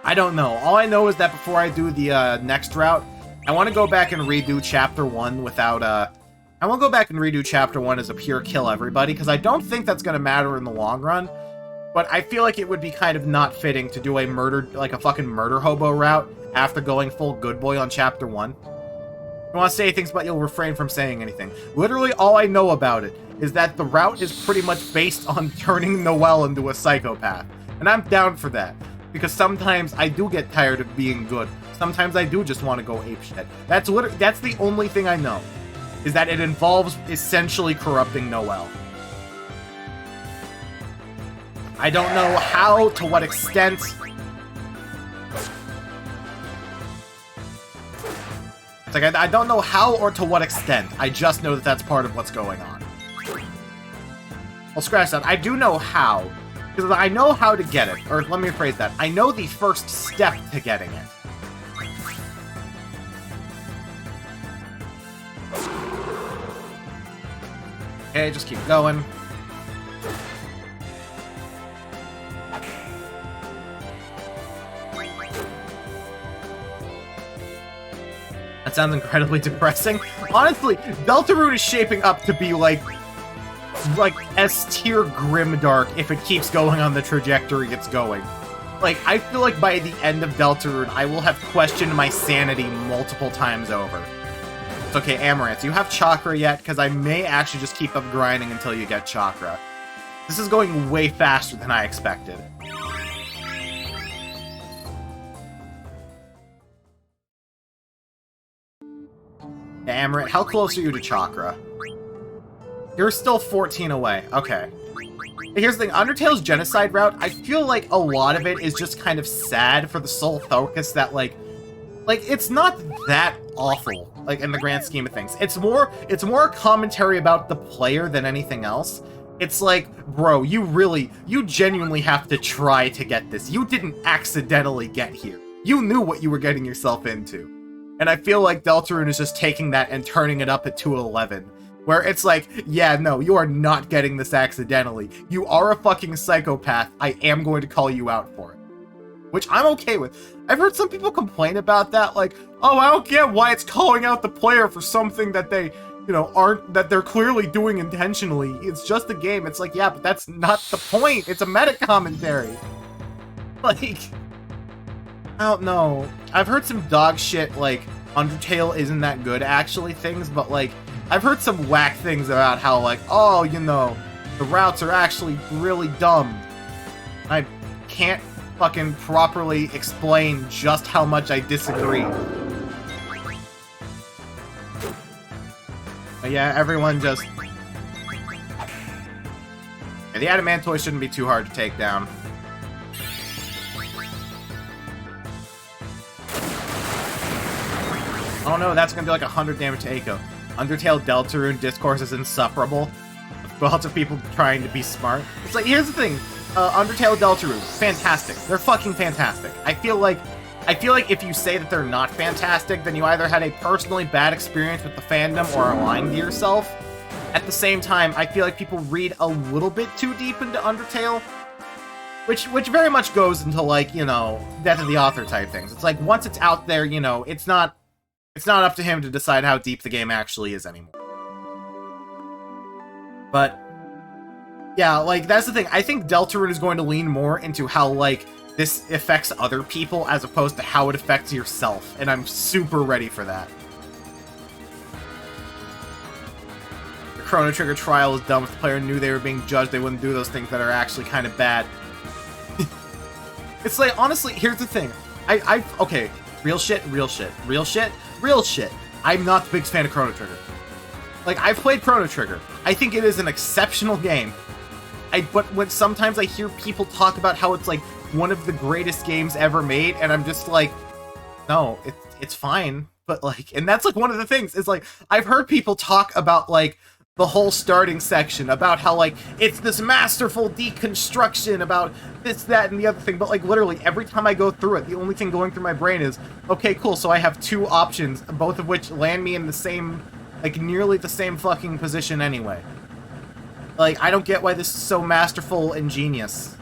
I don't know. All I know is that before I do the next route, I want to go back and redo Chapter 1 without, I want to go back and redo Chapter 1 as a pure kill everybody, because I don't think that's going to matter in the long run. But I feel like it would be kind of not fitting to do a fucking murder hobo route after going full good boy on Chapter 1. you want to say things, but you'll refrain from saying anything. Literally, all I know about it is that the route is pretty much based on turning Noelle into a psychopath. And I'm down for that. Because sometimes I do get tired of being good. Sometimes I do just want to go apeshit. That's the only thing I know. Is that it involves essentially corrupting Noelle. I don't know how, to what extent. It's like, I don't know how or to what extent. I just know that that's part of what's going on. Well, scratch that. I do know how. Because I know how to get it. Or let me rephrase that. I know the first step to getting it. Okay, just keep going. That sounds incredibly depressing. Honestly, Deltarune is shaping up to be like S-tier grimdark if it keeps going on the trajectory it's going. Like, I feel like by the end of Deltarune, I will have questioned my sanity multiple times over. It's okay, Amaranth, do you have Chakra yet? Because I may actually just keep up grinding until you get Chakra. This is going way faster than I expected. Yeah, Amaranth, how close are you to Chakra? You're still 14 away. Okay. Here's the thing. Undertale's genocide route, I feel like a lot of it is just kind of sad for the sole focus that, like, it's not that awful, like, in the grand scheme of things. It's more a commentary about the player than anything else. It's like, bro, you genuinely have to try to get this. You didn't accidentally get here. You knew what you were getting yourself into. And I feel like Deltarune is just taking that and turning it up at 211. Where it's like, yeah, no, you are not getting this accidentally. You are a fucking psychopath. I am going to call you out for it. Which I'm okay with. I've heard some people complain about that, like, oh, I don't get why it's calling out the player for something that they, you know, that they're clearly doing intentionally. It's just a game. It's like, yeah, but that's not the point. It's a meta commentary. Like, I don't know. I've heard some dog shit, like, Undertale isn't that good, actually, things, but, like, I've heard some whack things about how, like, oh, you know, the routes are actually really dumb. I can't fucking properly explain just how much I disagree. But yeah, everyone just... Yeah, the Adamantoy shouldn't be too hard to take down. Oh no, that's gonna do like 100 damage to Eiko. Undertale Deltarune discourse is insufferable. Lots of people trying to be smart. It's like, here's the thing. Undertale Deltarune, fantastic. They're fucking fantastic. I feel like if you say that they're not fantastic, then you either had a personally bad experience with the fandom or are lying to yourself. At the same time, I feel like people read a little bit too deep into Undertale, which very much goes into, like, you know, death of the author type things. It's like, once it's out there, you know, it's not up to him to decide how deep the game actually is anymore. But yeah, like, that's the thing. I think Deltarune is going to lean more into how, like, this affects other people as opposed to how it affects yourself, and I'm super ready for that. The Chrono Trigger trial is dumb. If the player knew they were being judged, they wouldn't do those things that are actually kind of bad. It's like, honestly, here's the thing. Okay, real shit. I'm not the biggest fan of Chrono Trigger. Like, I've played Chrono Trigger. I think it is an exceptional game. But when sometimes I hear people talk about how it's, like, one of the greatest games ever made, and I'm just like, no, it's fine. But, like, and that's, like, one of the things. It's, like, I've heard people talk about, like, the whole starting section, about how, like, it's this masterful deconstruction about this, that, and the other thing, but, like, literally, every time I go through it, the only thing going through my brain is, okay, cool, so I have two options, both of which land me in the same, like, nearly the same fucking position anyway. Like, I don't get why this is so masterful and genius.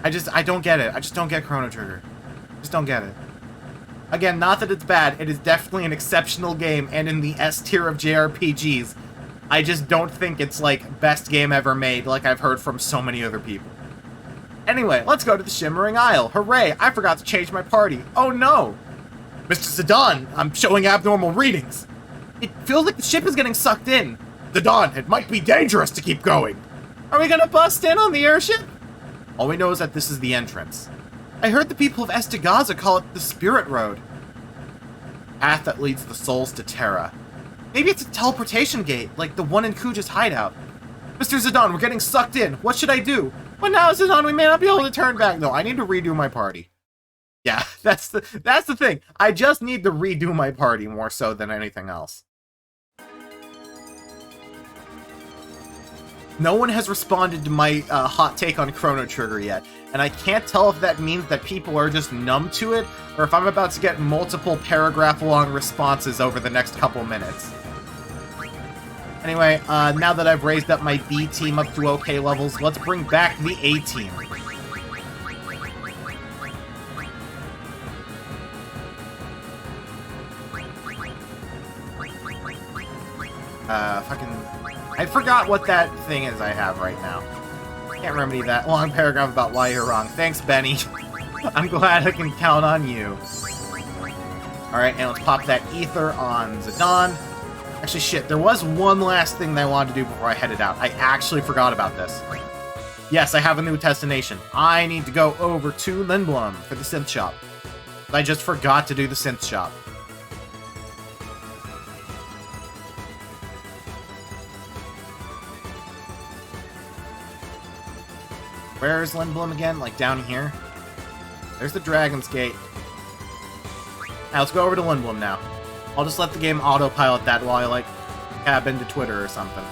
I don't get it. I just don't get Chrono Trigger. Just don't get it. Again, not that it's bad, it is definitely an exceptional game, and in the S tier of JRPGs. I just don't think it's, like, best game ever made, like I've heard from so many other people. Anyway, let's go to the Shimmering Isle. Hooray, I forgot to change my party. Oh no! Mr. Zidane, I'm showing abnormal readings. It feels like the ship is getting sucked in. Zidane, it might be dangerous to keep going. Are we gonna bust in on the airship? All we know is that this is the entrance. I heard the people of Estigaza call it the Spirit Road. Path that leads the souls to Terra. Maybe it's a teleportation gate, like the one in Kuja's hideout. Mr. Zidane, we're getting sucked in. What should I do? Well, now, Zidane, we may not be able to turn back. No, I need to redo my party. Yeah, that's the thing. I just need to redo my party more so than anything else. No one has responded to my hot take on Chrono Trigger yet, and I can't tell if that means that people are just numb to it, or if I'm about to get multiple paragraph-long responses over the next couple minutes. Anyway, now that I've raised up my B team up to okay levels, let's bring back the A team. I forgot what that thing is I have right now. Can't remedy that long paragraph about why you're wrong. Thanks, Benny. I'm glad I can count on you. Alright, and let's pop that ether on Zidane. Actually, shit, there was one last thing that I wanted to do before I headed out. I actually forgot about this. Yes, I have a new destination. I need to go over to Lindblom for the synth shop. I just forgot to do the synth shop. Where's Lindblom again? Like down here? There's the Dragon's Gate. Now let's go over to Lindblom now. I'll just let the game autopilot that while I, like, tab into Twitter or something.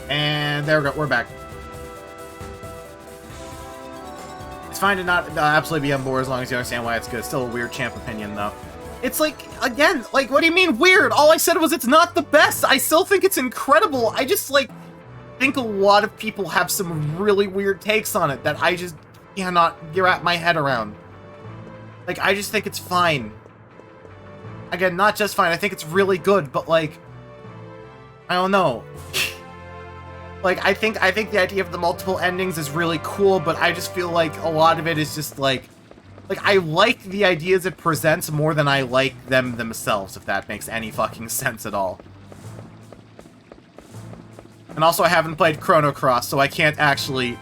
And there we go, we're back. It's fine to not absolutely be on board as long as you understand why it's good. Still a weird champ opinion, though. It's like, again, like, what do you mean weird? All I said was it's not the best. I still think it's incredible. I just, like, think a lot of people have some really weird takes on it that I just cannot wrap my head around. Like, I just think it's fine. Again, not just fine. I think it's really good, but, like, I don't know. Like, I think the idea of the multiple endings is really cool, but I just feel like a lot of it is just, like, I like the ideas it presents more than I like them themselves, if that makes any fucking sense at all. And also, I haven't played Chrono Cross, so I can't actually,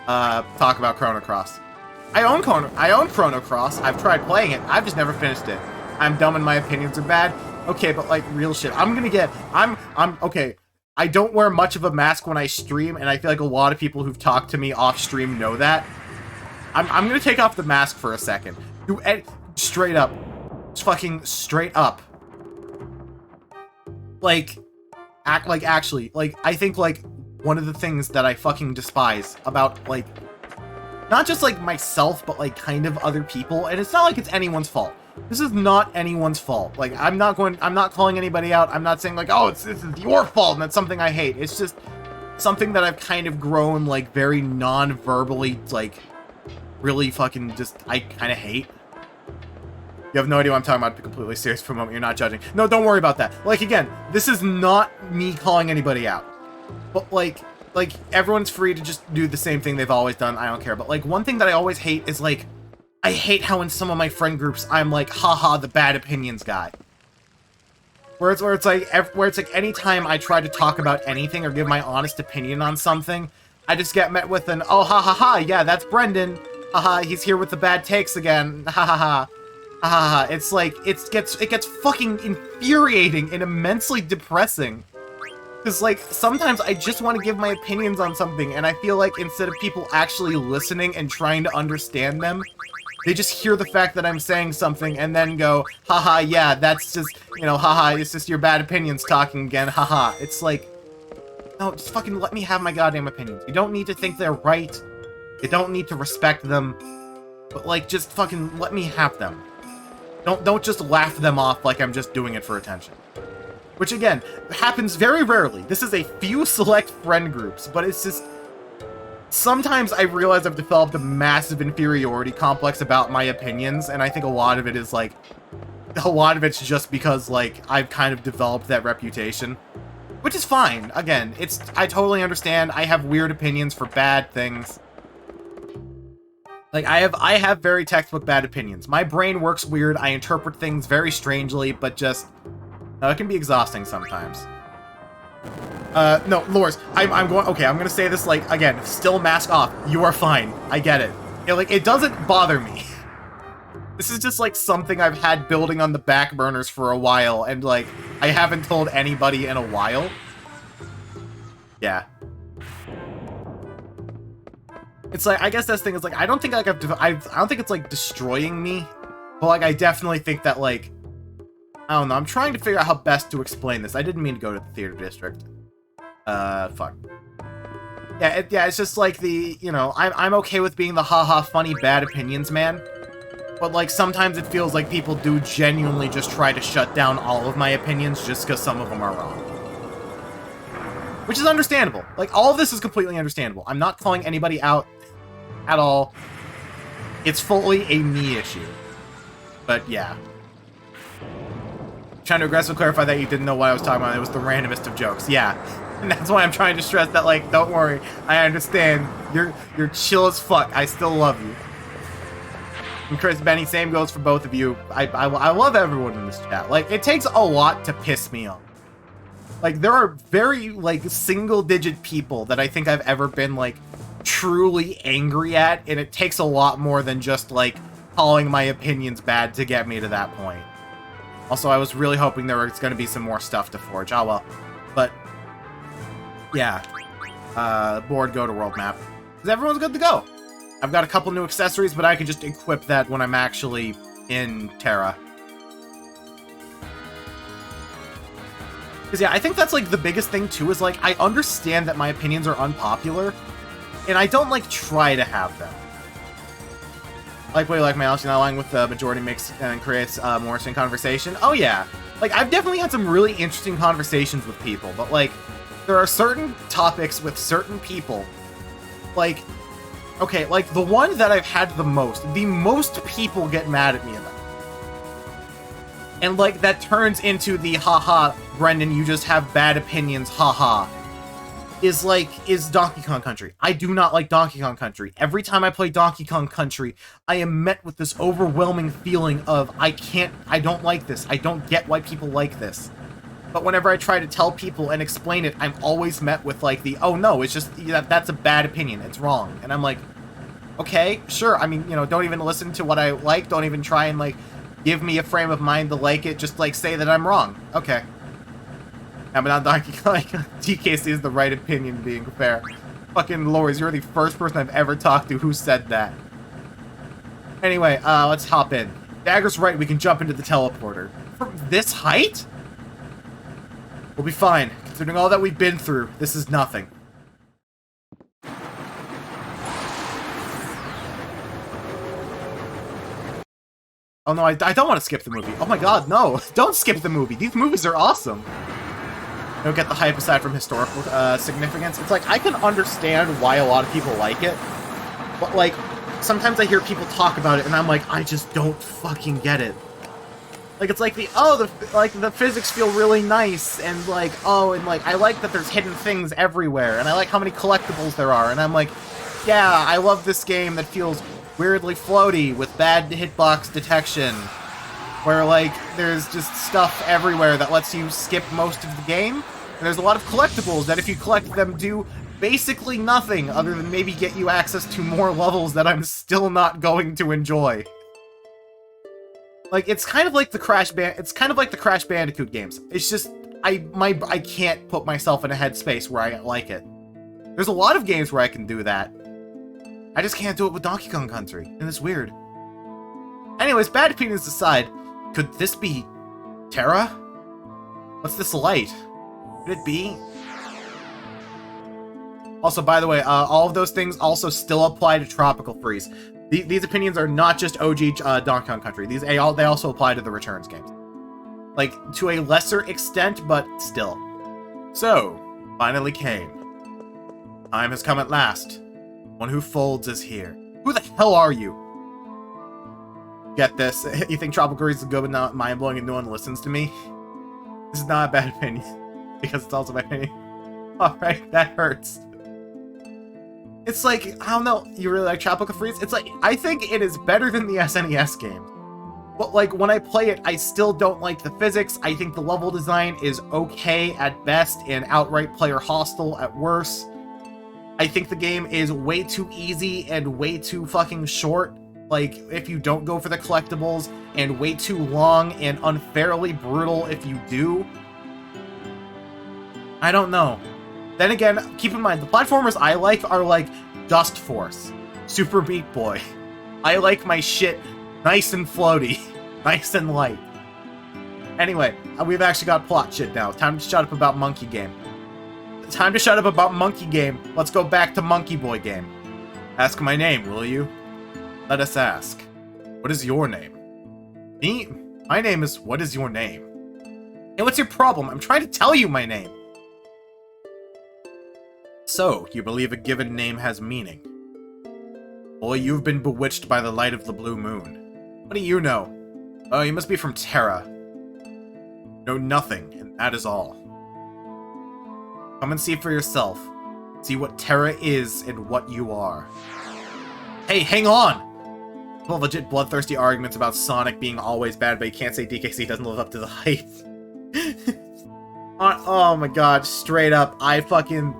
talk about Chrono Cross. I own Chrono Cross, I've tried playing it, I've just never finished it. I'm dumb and my opinions are bad. Okay, but, like, real shit. Okay. I don't wear much of a mask when I stream, and I feel like a lot of people who've talked to me off-stream know that. I'm gonna take off the mask for a second. Straight up. Just fucking straight up. Like, actually, like, I think, like, one of the things that I fucking despise about, like, not just, like, myself, but, like, kind of other people, and it's not like it's anyone's fault. This is not anyone's fault. Like, I'm not calling anybody out. I'm not saying, like, oh, this is your fault and that's something I hate. It's just something that I've kind of grown, like, very non-verbally, like, really fucking just, I kind of hate. You have no idea what I'm talking about. Be completely serious for a moment. You're not judging. No, don't worry about that. Like, again, this is not me calling anybody out. But, like, everyone's free to just do the same thing they've always done. I don't care. But, like, one thing that I always hate is, like, I hate how in some of my friend groups I'm like, haha, the bad opinions guy. Where it's like anytime I try to talk about anything or give my honest opinion on something, I just get met with an, oh, ha ha ha, yeah, that's Brendan. Haha, he's here with the bad takes again. Ha ha ha. Ha ha ha. It's like, it gets fucking infuriating and immensely depressing. Because, like, sometimes I just want to give my opinions on something, and I feel like instead of people actually listening and trying to understand them, they just hear the fact that I'm saying something and then go, haha, yeah, that's just, you know, haha, it's just your bad opinions talking again, haha. It's like, no, just fucking let me have my goddamn opinions. You don't need to think they're right. You don't need to respect them. But, like, just fucking let me have them. Don't just laugh them off like I'm just doing it for attention. Which, again, happens very rarely. This is a few select friend groups, but it's just... sometimes I realize I've developed a massive inferiority complex about my opinions, and I think a lot of it is, like, a lot of it's just because, like, I've kind of developed that reputation. Which is fine. Again, I totally understand. I have weird opinions for bad things. Like, I have very textbook bad opinions. My brain works weird, I interpret things very strangely, but just... it can be exhausting sometimes. No, Lors, I'm going... Okay, I'm gonna say this, like, again, still mask off. You are fine. I get it. It doesn't bother me. This is just, like, something I've had building on the back burners for a while, and, like, I haven't told anybody in a while. Yeah. It's like, I guess this thing is, like, I don't think, like, I don't think it's, like, destroying me, but, like, I definitely think that, like, I don't know, I'm trying to figure out how best to explain this. I didn't mean to go to the theater district. Fuck. Yeah, it's just, like, you know, I'm okay with being the haha funny bad opinions man, but, like, sometimes it feels like people do genuinely just try to shut down all of my opinions just because some of them are wrong. Which is understandable. Like, all of this is completely understandable. I'm not calling anybody out at all. It's fully a me issue. But, yeah. Trying to aggressively clarify that you didn't know what I was talking about. It was the randomest of jokes. Yeah. And that's why I'm trying to stress that, like, don't worry. I understand. You're chill as fuck. I still love you. And Chris, Benny, same goes for both of you. I love everyone in this chat. Like, it takes a lot to piss me off. Like, there are very, like, single-digit people that I think I've ever been, like, truly angry at, and it takes a lot more than just, like, calling my opinions bad to get me to that point. Also, I was really hoping there was going to be some more stuff to forge. Oh, well. But, yeah. Board, go to world map. Because everyone's good to go. I've got a couple new accessories, but I can just equip that when I'm actually in Terra. Because, yeah, I think that's, like, the biggest thing, too, is, like, I understand that my opinions are unpopular, and I don't, like, try to have them. Like, what you like, my else, you're not lying with the majority makes and creates more interesting conversation. Oh, yeah. Like, I've definitely had some really interesting conversations with people, but, like, there are certain topics with certain people, like, okay, like, the one that I've had the most people get mad at me about. And, like, that turns into the haha, Brendan, you just have bad opinions, haha. Is Donkey Kong Country. I do not like Donkey Kong Country. Every time I play Donkey Kong Country, I am met with this overwhelming feeling of, I don't like this. I don't get why people like this. But whenever I try to tell people and explain it, I'm always met with, like, oh no, it's just, that's a bad opinion. It's wrong. And I'm like, okay, sure. I mean, you know, don't even listen to what I like. Don't even try and, like, give me a frame of mind to like it. Just, like, say that I'm wrong. Okay. Yeah, but not Donkey Kong. TKC is the right opinion, being fair. Fucking Lords, you're the first person I've ever talked to who said that. Anyway, let's hop in. Dagger's right, we can jump into the teleporter. From this height? We'll be fine. Considering all that we've been through, this is nothing. Oh no, I don't want to skip the movie. Oh my god, no! Don't skip the movie! These movies are awesome! Don't get the hype aside from historical significance. It's like, I can understand why a lot of people like it, but, like, sometimes I hear people talk about it, and I'm like, I just don't fucking get it. Like, it's like the physics feel really nice, and, like, I like that there's hidden things everywhere, and I like how many collectibles there are, and I'm like, yeah, I love this game that feels weirdly floaty with bad hitbox detection, where, like, there's just stuff everywhere that lets you skip most of the game, and there's a lot of collectibles that if you collect them do basically nothing other than maybe get you access to more levels that I'm still not going to enjoy. Like, it's kind of like the Crash Bandicoot games. It's just, I can't put myself in a headspace where I like it. There's a lot of games where I can do that. I just can't do it with Donkey Kong Country, and it's weird. Anyways, bad opinions aside, could this be Terra? What's this light? Could it be? Also, by the way, all of those things also still apply to Tropical Freeze. These opinions are not just OG Donkey Kong Country. They also apply to the Returns games. Like, to a lesser extent, but still. So, finally came. Time has come at last. One who folds is here. Who the hell are you? Get this. You think Tropical Freeze is good but not mind-blowing and no one listens to me? This is not a bad opinion. Because it's also my opinion. Alright, that hurts. It's like, I don't know, you really like Tropical Freeze? It's like, I think it is better than the SNES game. But like, when I play it, I still don't like the physics. I think the level design is okay at best and outright player hostile at worst. I think the game is way too easy and way too fucking short. Like, if you don't go for the collectibles, and way too long and unfairly brutal if you do. I don't know. Then again, keep in mind, the platformers I like are like Dust Force, Super Meat Boy. I like my shit nice and floaty, nice and light. Anyway, we've actually got plot shit now. Time to shut up about Monkey Game. Time to shut up about Monkey Game. Let's go back to Monkey Boy Game. Ask my name, will you? Let us ask. What is your name? Me? My name is... What is your name? Hey, what's your problem? I'm trying to tell you my name. So, you believe a given name has meaning? Boy, you've been bewitched by the light of the blue moon. What do you know? Oh, you must be from Terra. Know nothing, and that is all. Come and see for yourself. See what Terra is and what you are. Hey, hang on! Well, legit bloodthirsty arguments about Sonic being always bad, but you can't say DKC doesn't live up to the hype. Oh my god, straight up, I fucking...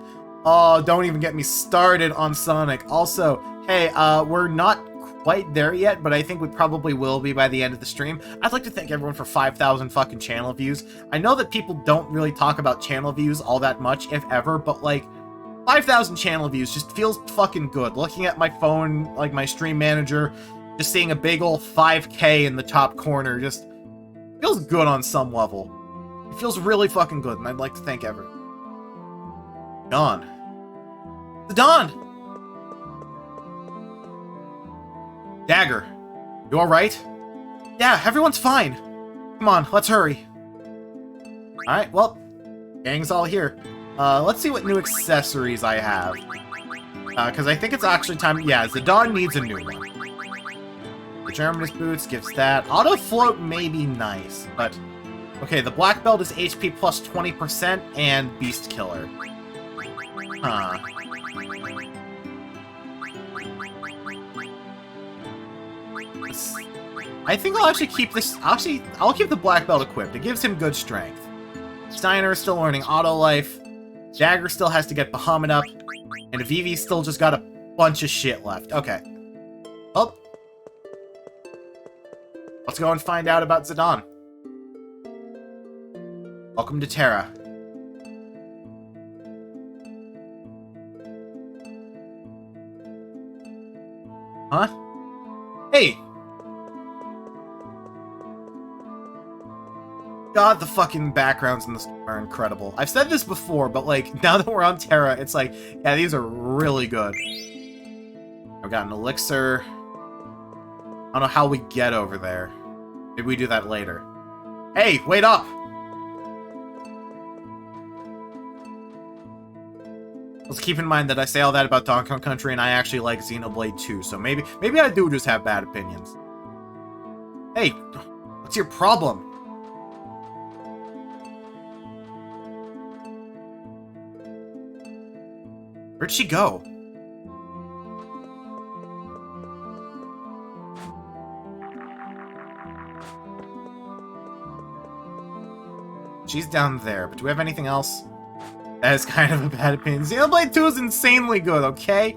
Oh, don't even get me started on Sonic. Also, hey, we're not quite there yet, but I think we probably will be by the end of the stream. I'd like to thank everyone for 5,000 fucking channel views. I know that people don't really talk about channel views all that much, if ever, but like, 5,000 channel views just feels fucking good. Looking at my phone, like my stream manager, just seeing a big ol' 5K in the top corner just feels good on some level. It feels really fucking good, and I'd like to thank everyone. Dawn. The Dawn! Dagger. You alright? Yeah, everyone's fine. Come on, let's hurry. Alright, well, gang's all here. Let's see what new accessories I have. Because I think it's actually time... Yeah, the Dawn needs a new one. The Germanist Boots gives that. Auto Float may be nice, but... Okay, the Black Belt is HP plus 20% and Beast Killer. Huh. I think I'll actually keep this... Actually, I'll keep the Black Belt equipped. It gives him good strength. Steiner is still learning Auto Life. Jagger still has to get Bahamut up. And Vivi's still just got a bunch of shit left. Okay. Well. Let's go and find out about Zidane. Welcome to Terra. Huh? Hey! God, the fucking backgrounds in this are incredible. I've said this before, but like, now that we're on Terra, it's like, yeah, these are really good. I've got an elixir. I don't know how we get over there. Maybe we do that later. Hey, wait up! Let's keep in mind that I say all that about Donkey Kong Country, and I actually like Xenoblade 2, so maybe I do just have bad opinions. Hey, what's your problem? Where'd she go? She's down there, but do we have anything else? That is kind of a bad opinion. Xenoblade 2 is insanely good, okay?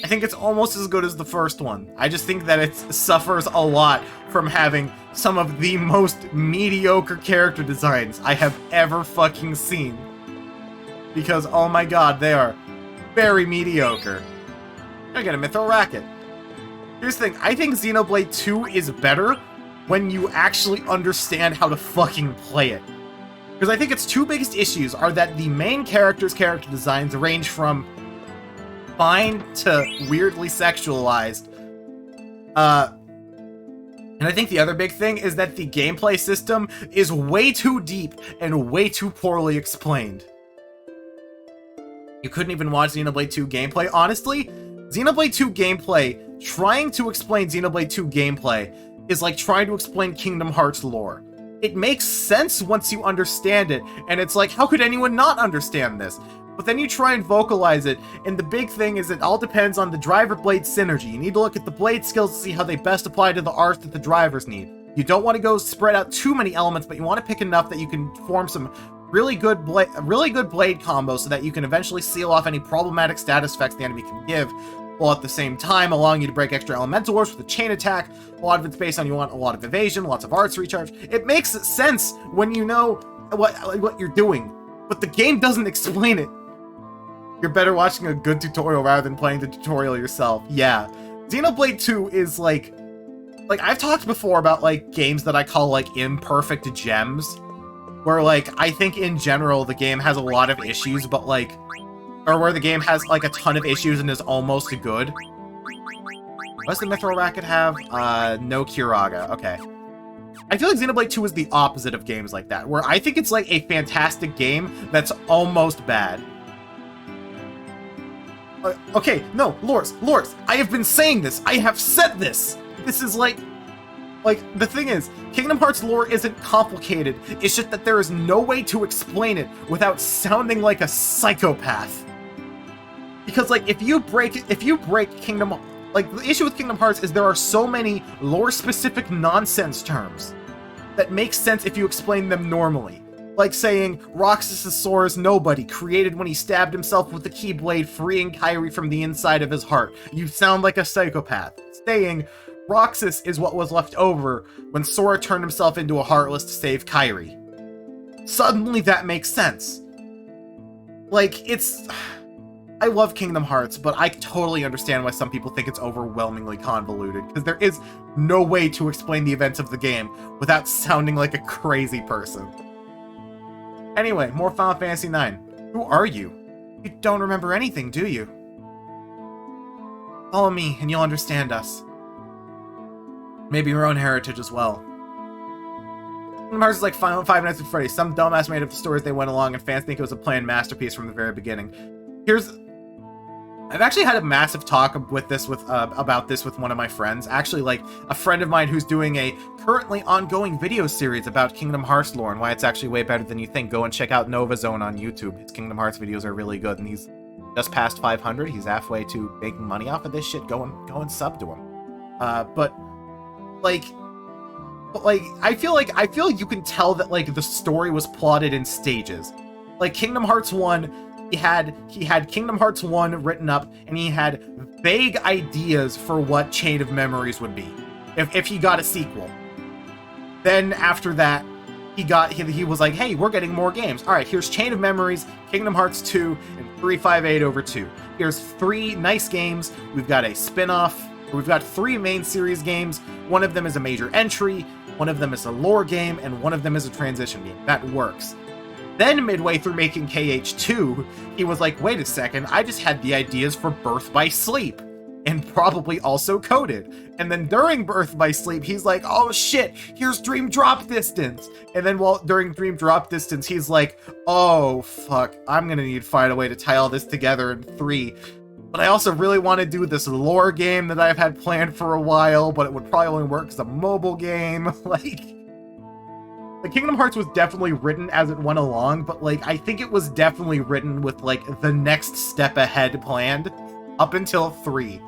I think it's almost as good as the first one. I just think that it suffers a lot from having some of the most mediocre character designs I have ever fucking seen. Because, oh my god, they are very mediocre. I get a Mytho Racket. Here's the thing, I think Xenoblade 2 is better when you actually understand how to fucking play it. Because I think its two biggest issues are that the main character's character designs range from fine to weirdly sexualized. And I think the other big thing is that the gameplay system is way too deep and way too poorly explained. You couldn't even watch Xenoblade 2 gameplay. Honestly, Xenoblade 2 gameplay, trying to explain Xenoblade 2 gameplay is like trying to explain Kingdom Hearts lore. It makes sense once you understand it, and it's like, how could anyone not understand this? But then you try and vocalize it, and the big thing is it all depends on the driver-blade synergy. You need to look at the blade skills to see how they best apply to the art that the drivers need. You don't want to go spread out too many elements, but you want to pick enough that you can form some really good blade combos so that you can eventually seal off any problematic status effects the enemy can give, while at the same time allowing you to break extra elemental warps with a chain attack. A lot of it's based on you want a lot of evasion, lots of arts recharge. It makes sense when you know what you're doing, but the game doesn't explain it. You're better watching a good tutorial rather than playing the tutorial yourself. Yeah. Xenoblade 2 is like I've talked before about like games that I call like imperfect gems, where like I think in general the game has a lot of issues, but like, or where the game has like a ton of issues and is almost good. What does the Mithril Racket have? No Kiraga. Okay. I feel like Xenoblade 2 is the opposite of games like that, where I think it's like a fantastic game that's almost bad. Okay, no, Lors, I have been saying this. I have said this. This is like, the thing is, Kingdom Hearts lore isn't complicated. It's just that there is no way to explain it without sounding like a psychopath. Because, like, if you break Kingdom... Like, the issue with Kingdom Hearts is there are so many lore-specific nonsense terms that make sense if you explain them normally. Like saying, Roxas' Sora's nobody, created when he stabbed himself with the Keyblade, freeing Kairi from the inside of his heart. You sound like a psychopath. Saying, Roxas is what was left over when Sora turned himself into a Heartless to save Kairi. Suddenly that makes sense. Like, it's... I love Kingdom Hearts, but I totally understand why some people think it's overwhelmingly convoluted, because there is no way to explain the events of the game without sounding like a crazy person. Anyway, more Final Fantasy IX. Who are you? You don't remember anything, do you? Follow me, and you'll understand us. Maybe your own heritage as well. Kingdom Hearts is like Five Nights at Freddy's. Some dumbass made up the stories they went along, and fans think it was a planned masterpiece from the very beginning. I've actually had a massive talk about this with one of my friends. Actually, like, a friend of mine who's doing a currently ongoing video series about Kingdom Hearts lore and why it's actually way better than you think. Go and check out Nova Zone on YouTube. His Kingdom Hearts videos are really good, and he's just past 500. He's halfway to making money off of this shit. Go and sub to him. But I feel you can tell that like the story was plotted in stages. Like Kingdom Hearts 1. He had Kingdom Hearts 1 written up, and he had vague ideas for what Chain of Memories would be, if he got a sequel. Then after that, he was like, hey, we're getting more games. Alright, here's Chain of Memories, Kingdom Hearts 2, and 358/2. Here's 3 nice games. We've got a spin-off. We've got 3 main series games. One of them is a major entry, one of them is a lore game, and one of them is a transition game. That works. Then, midway through making KH2, he was like, wait a second, I just had the ideas for Birth by Sleep, and probably also Coded. And then during Birth by Sleep, he's like, oh shit, here's Dream Drop Distance. And then during Dream Drop Distance, he's like, oh fuck, I'm gonna need to find a way to tie all this together in 3. But I also really want to do this lore game that I've had planned for a while, but it would probably only work as a mobile game, Like, Kingdom Hearts was definitely written as it went along, but, like, I think it was definitely written with, like, the next step ahead planned up until 3.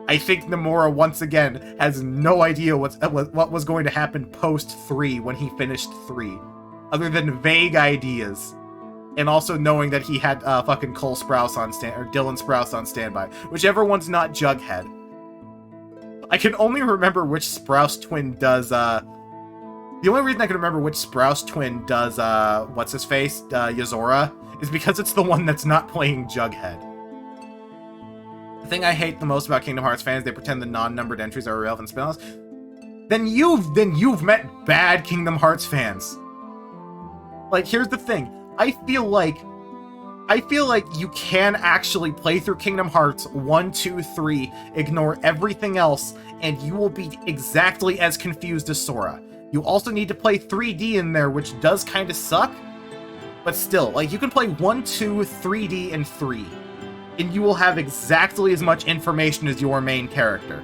I think Nomura, once again, has no idea what was going to happen post-3 when he finished 3, other than vague ideas. And also knowing that he had fucking Cole Sprouse on or Dylan Sprouse on standby. Whichever one's not Jughead. I can only remember which Sprouse twin does, the only reason I can remember which Sprouse twin does, what's-his-face, Yozora, is because it's the one that's not playing Jughead. The thing I hate the most about Kingdom Hearts fans, they pretend the non-numbered entries are irrelevant spin-offs. Then you've met bad Kingdom Hearts fans. Like, here's the thing. I feel like you can actually play through Kingdom Hearts 1, 2, 3, ignore everything else, and you will be exactly as confused as Sora. You also need to play 3D in there, which does kind of suck, but still, like, you can play 1, 2, 3D, and 3. and you will have exactly as much information as your main character.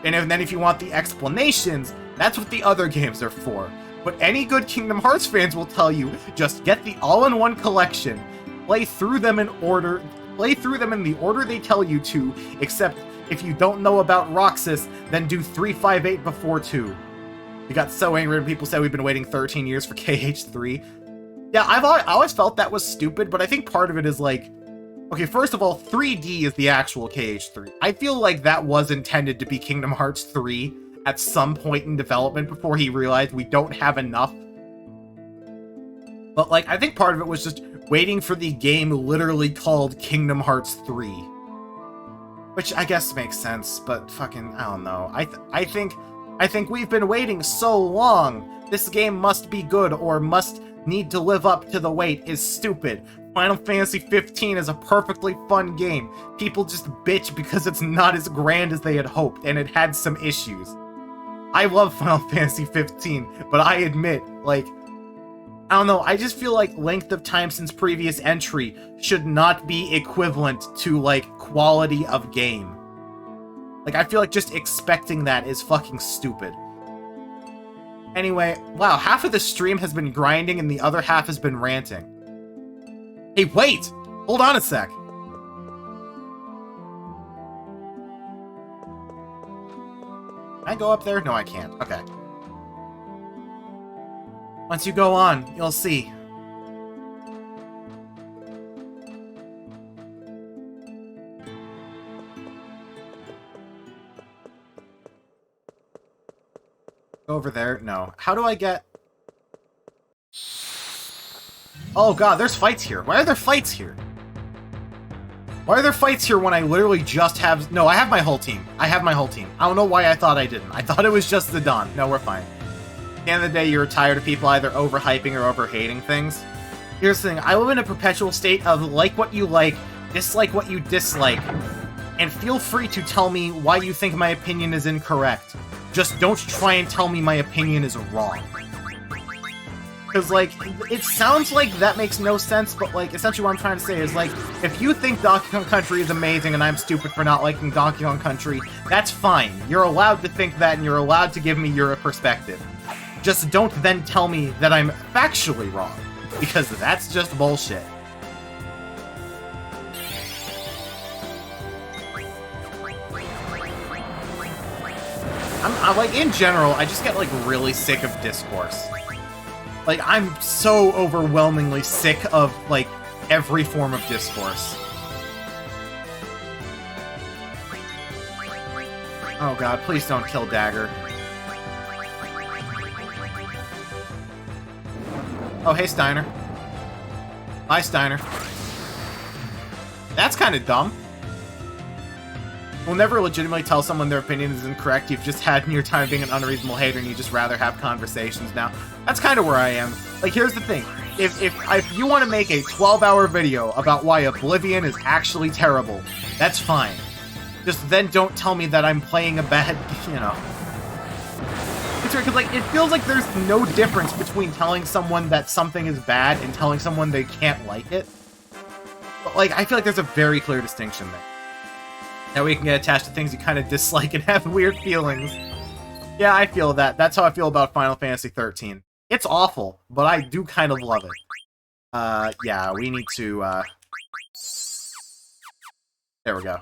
And then if you want the explanations, that's what the other games are for. But any good Kingdom Hearts fans will tell you, just get the all-in-one collection, play through them in the order they tell you to, except if you don't know about Roxas, then do 358 before 2. We got so angry when people said we've been waiting 13 years for KH3. Yeah, I always felt that was stupid, but I think part of it is like, okay, first of all, 3D is the actual KH3. I feel like that was intended to be Kingdom Hearts 3 at some point in development before he realized we don't have enough. But, like, I think part of it was just waiting for the game literally called Kingdom Hearts 3. Which I guess makes sense, but fucking, I don't know. I think we've been waiting so long. This game must be good or must need to live up to the wait is stupid. Final Fantasy 15 is a perfectly fun game. People just bitch because it's not as grand as they had hoped, and it had some issues. I love Final Fantasy 15, but I admit, like, I don't know, I just feel like length of time since previous entry should not be equivalent to, like, quality of game. Like, I feel like just expecting that is fucking stupid. Anyway, wow, half of the stream has been grinding and the other half has been ranting. Hey, wait! Hold on a sec. Can I go up there? No, I can't. Okay. Once you go on, you'll see. Go over there? No. How do I get... Oh god, there's fights here. Why are there fights here? Why are there fights here when I literally just have... No, I have my whole team. I have my whole team. I don't know why I thought I didn't. I thought it was just the Dawn. No, we're fine. At the end of the day, you're tired of people either overhyping or overhating things. Here's the thing. I live in a perpetual state of like what you like, dislike what you dislike, and feel free to tell me why you think my opinion is incorrect. Just don't try and tell me my opinion is wrong. Because, like, it sounds like that makes no sense, but, like, essentially what I'm trying to say is, like, if you think Donkey Kong Country is amazing and I'm stupid for not liking Donkey Kong Country, that's fine. You're allowed to think that and you're allowed to give me your perspective. Just don't then tell me that I'm factually wrong, because that's just bullshit. Like, in general, I just get, like, really sick of discourse. Like, I'm so overwhelmingly sick of, like, every form of discourse. Oh god, please don't kill Dagger. Oh, hey, Steiner. Hi, Steiner. That's kind of dumb. We'll never legitimately tell someone their opinion is incorrect. You've just had your time being an unreasonable hater and you just rather have conversations now. That's kind of where I am. Like, here's the thing. If you want to make a 12-hour video about why Oblivion is actually terrible, that's fine. Just then don't tell me that I'm playing a bad, you know. It's weird, because, like, it feels like there's no difference between telling someone that something is bad and telling someone they can't like it. But, like, I feel like there's a very clear distinction there. Now we can get attached to things you kind of dislike and have weird feelings. Yeah, I feel that. That's how I feel about Final Fantasy 13. It's awful, but I do kind of love it. Yeah, we need to, There we go.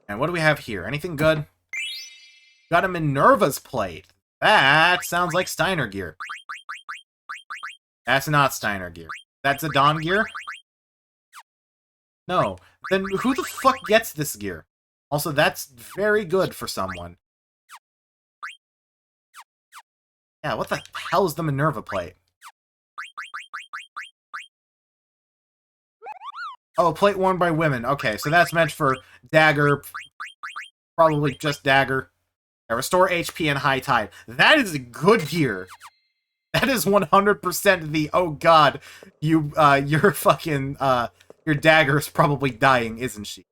And what do we have here? Anything good? Got a Minerva's plate. That sounds like Steiner gear. That's not Steiner gear. That's a Dawn gear? No. Then who the fuck gets this gear? Also, that's very good for someone. Yeah, what the hell is the Minerva plate? Oh, a plate worn by women. Okay, so that's meant for Dagger. Probably just Dagger. Yeah, restore HP and High Tide. That is good gear. That is 100% the, oh god, you're fucking, your Dagger is probably dying, isn't she?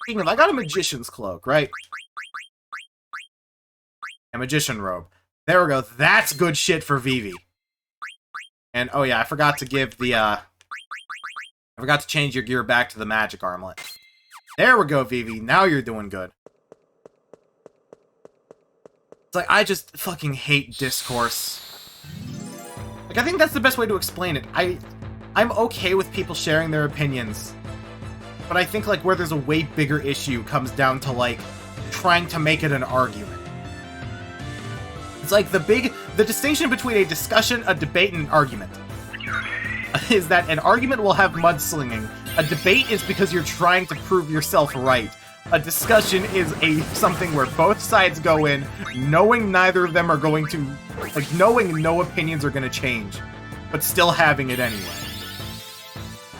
Speaking of, I got a Magician's Cloak, right? A Magician Robe. There we go. That's good shit for Vivi. And, oh yeah, I forgot to give the, I forgot to change your gear back to the magic armlet. There we go, Vivi. Now you're doing good. It's like, I just fucking hate discourse. Like, I think that's the best way to explain it. I'm okay with people sharing their opinions. But I think, like, where there's a way bigger issue comes down to, like, trying to make it an argument. It's like the distinction between a discussion, a debate, and an argument is that an argument will have mudslinging. A debate is because you're trying to prove yourself right. A discussion is something where both sides go in, knowing neither of them are going to, like, knowing no opinions are going to change, but still having it anyway.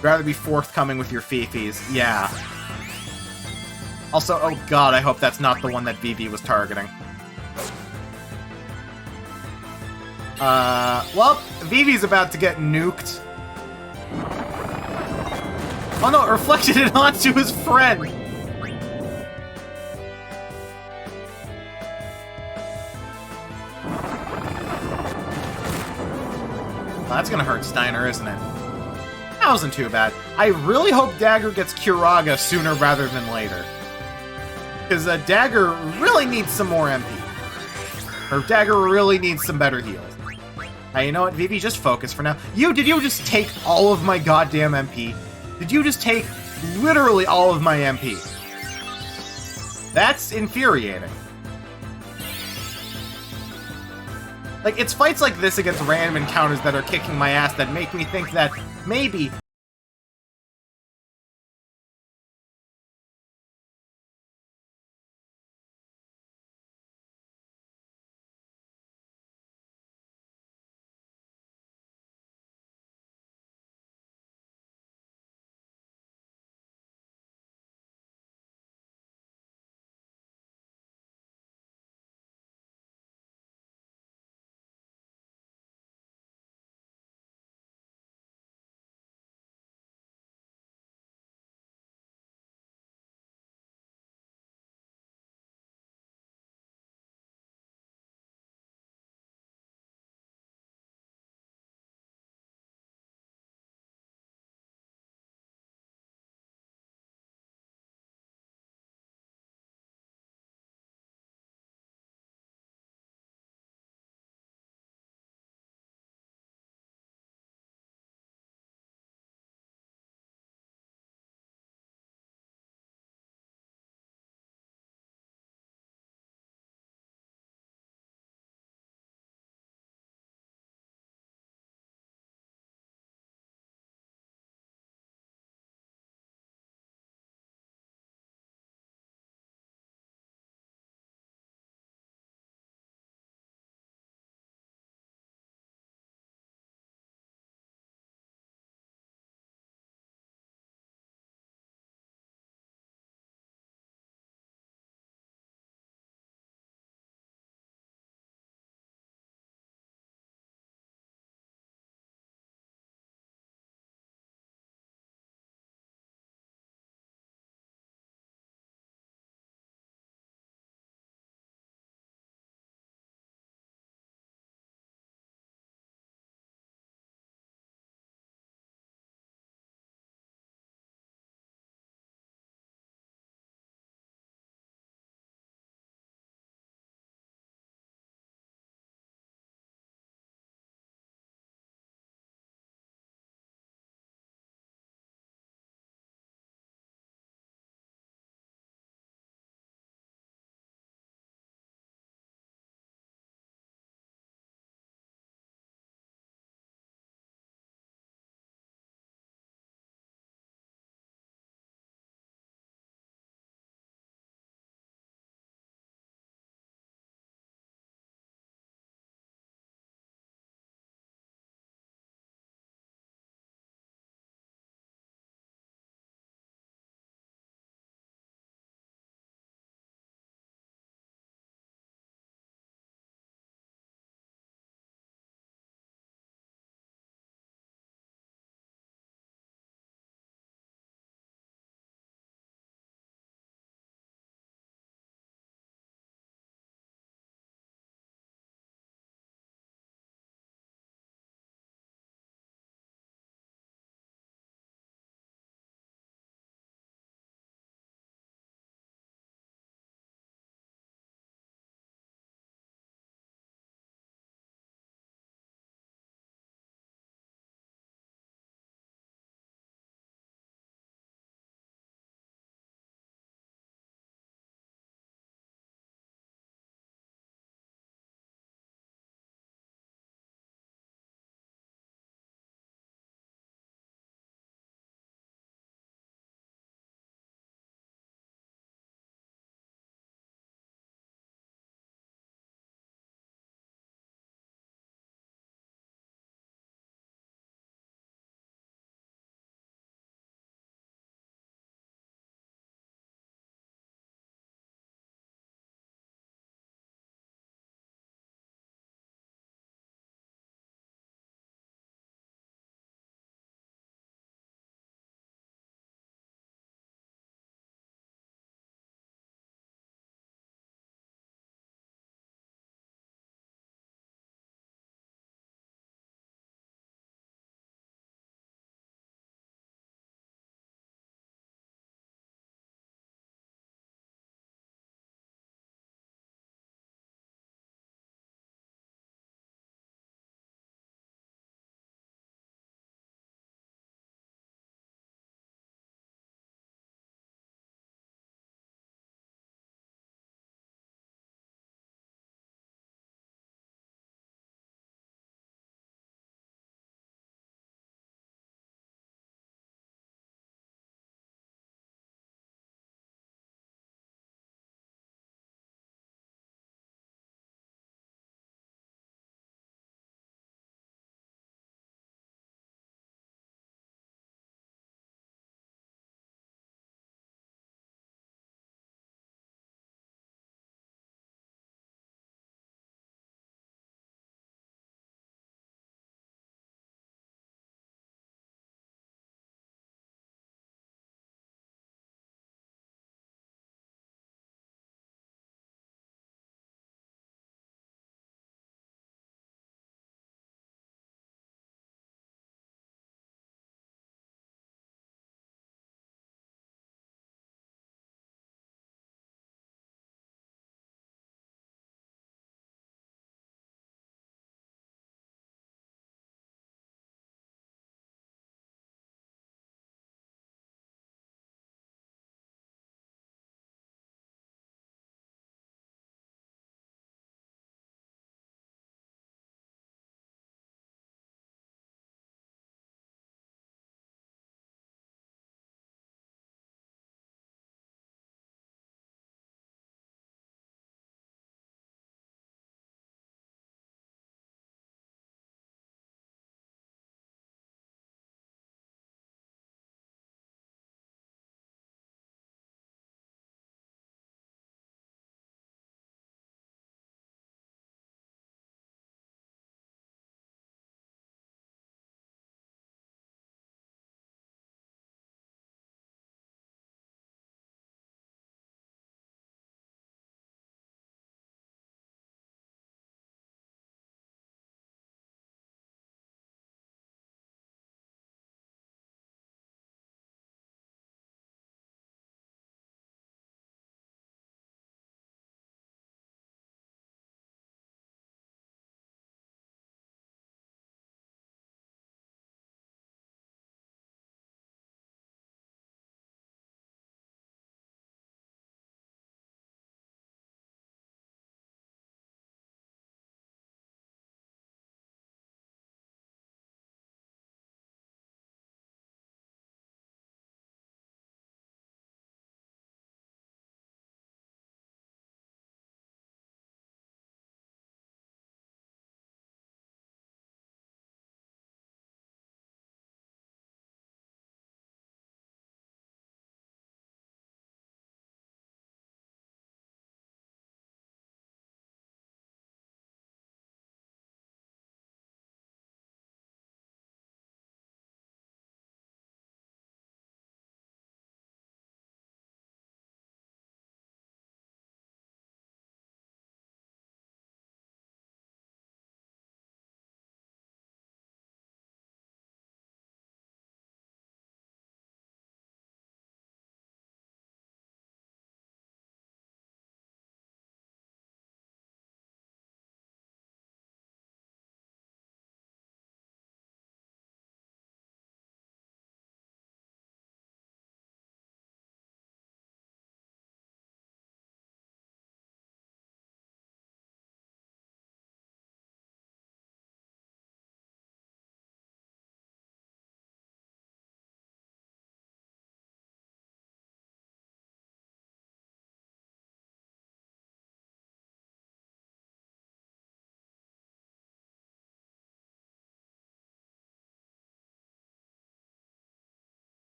Rather be forthcoming with your fifis. Yeah. Also, oh god, I hope that's not the one that Vivi was targeting. Well, Vivi's about to get nuked. Oh no, it reflected it onto his friend! Well, that's gonna hurt Steiner, isn't it? That wasn't too bad. I really hope Dagger gets Kuraga sooner rather than later. Because Dagger really needs some more MP. Or Dagger really needs some better heals. You know what, Vivi, just focus for now. Did you just take all of my goddamn MP? Did you just take literally all of my MP? That's infuriating. Like, it's fights like this against random encounters that are kicking my ass that make me think that maybe,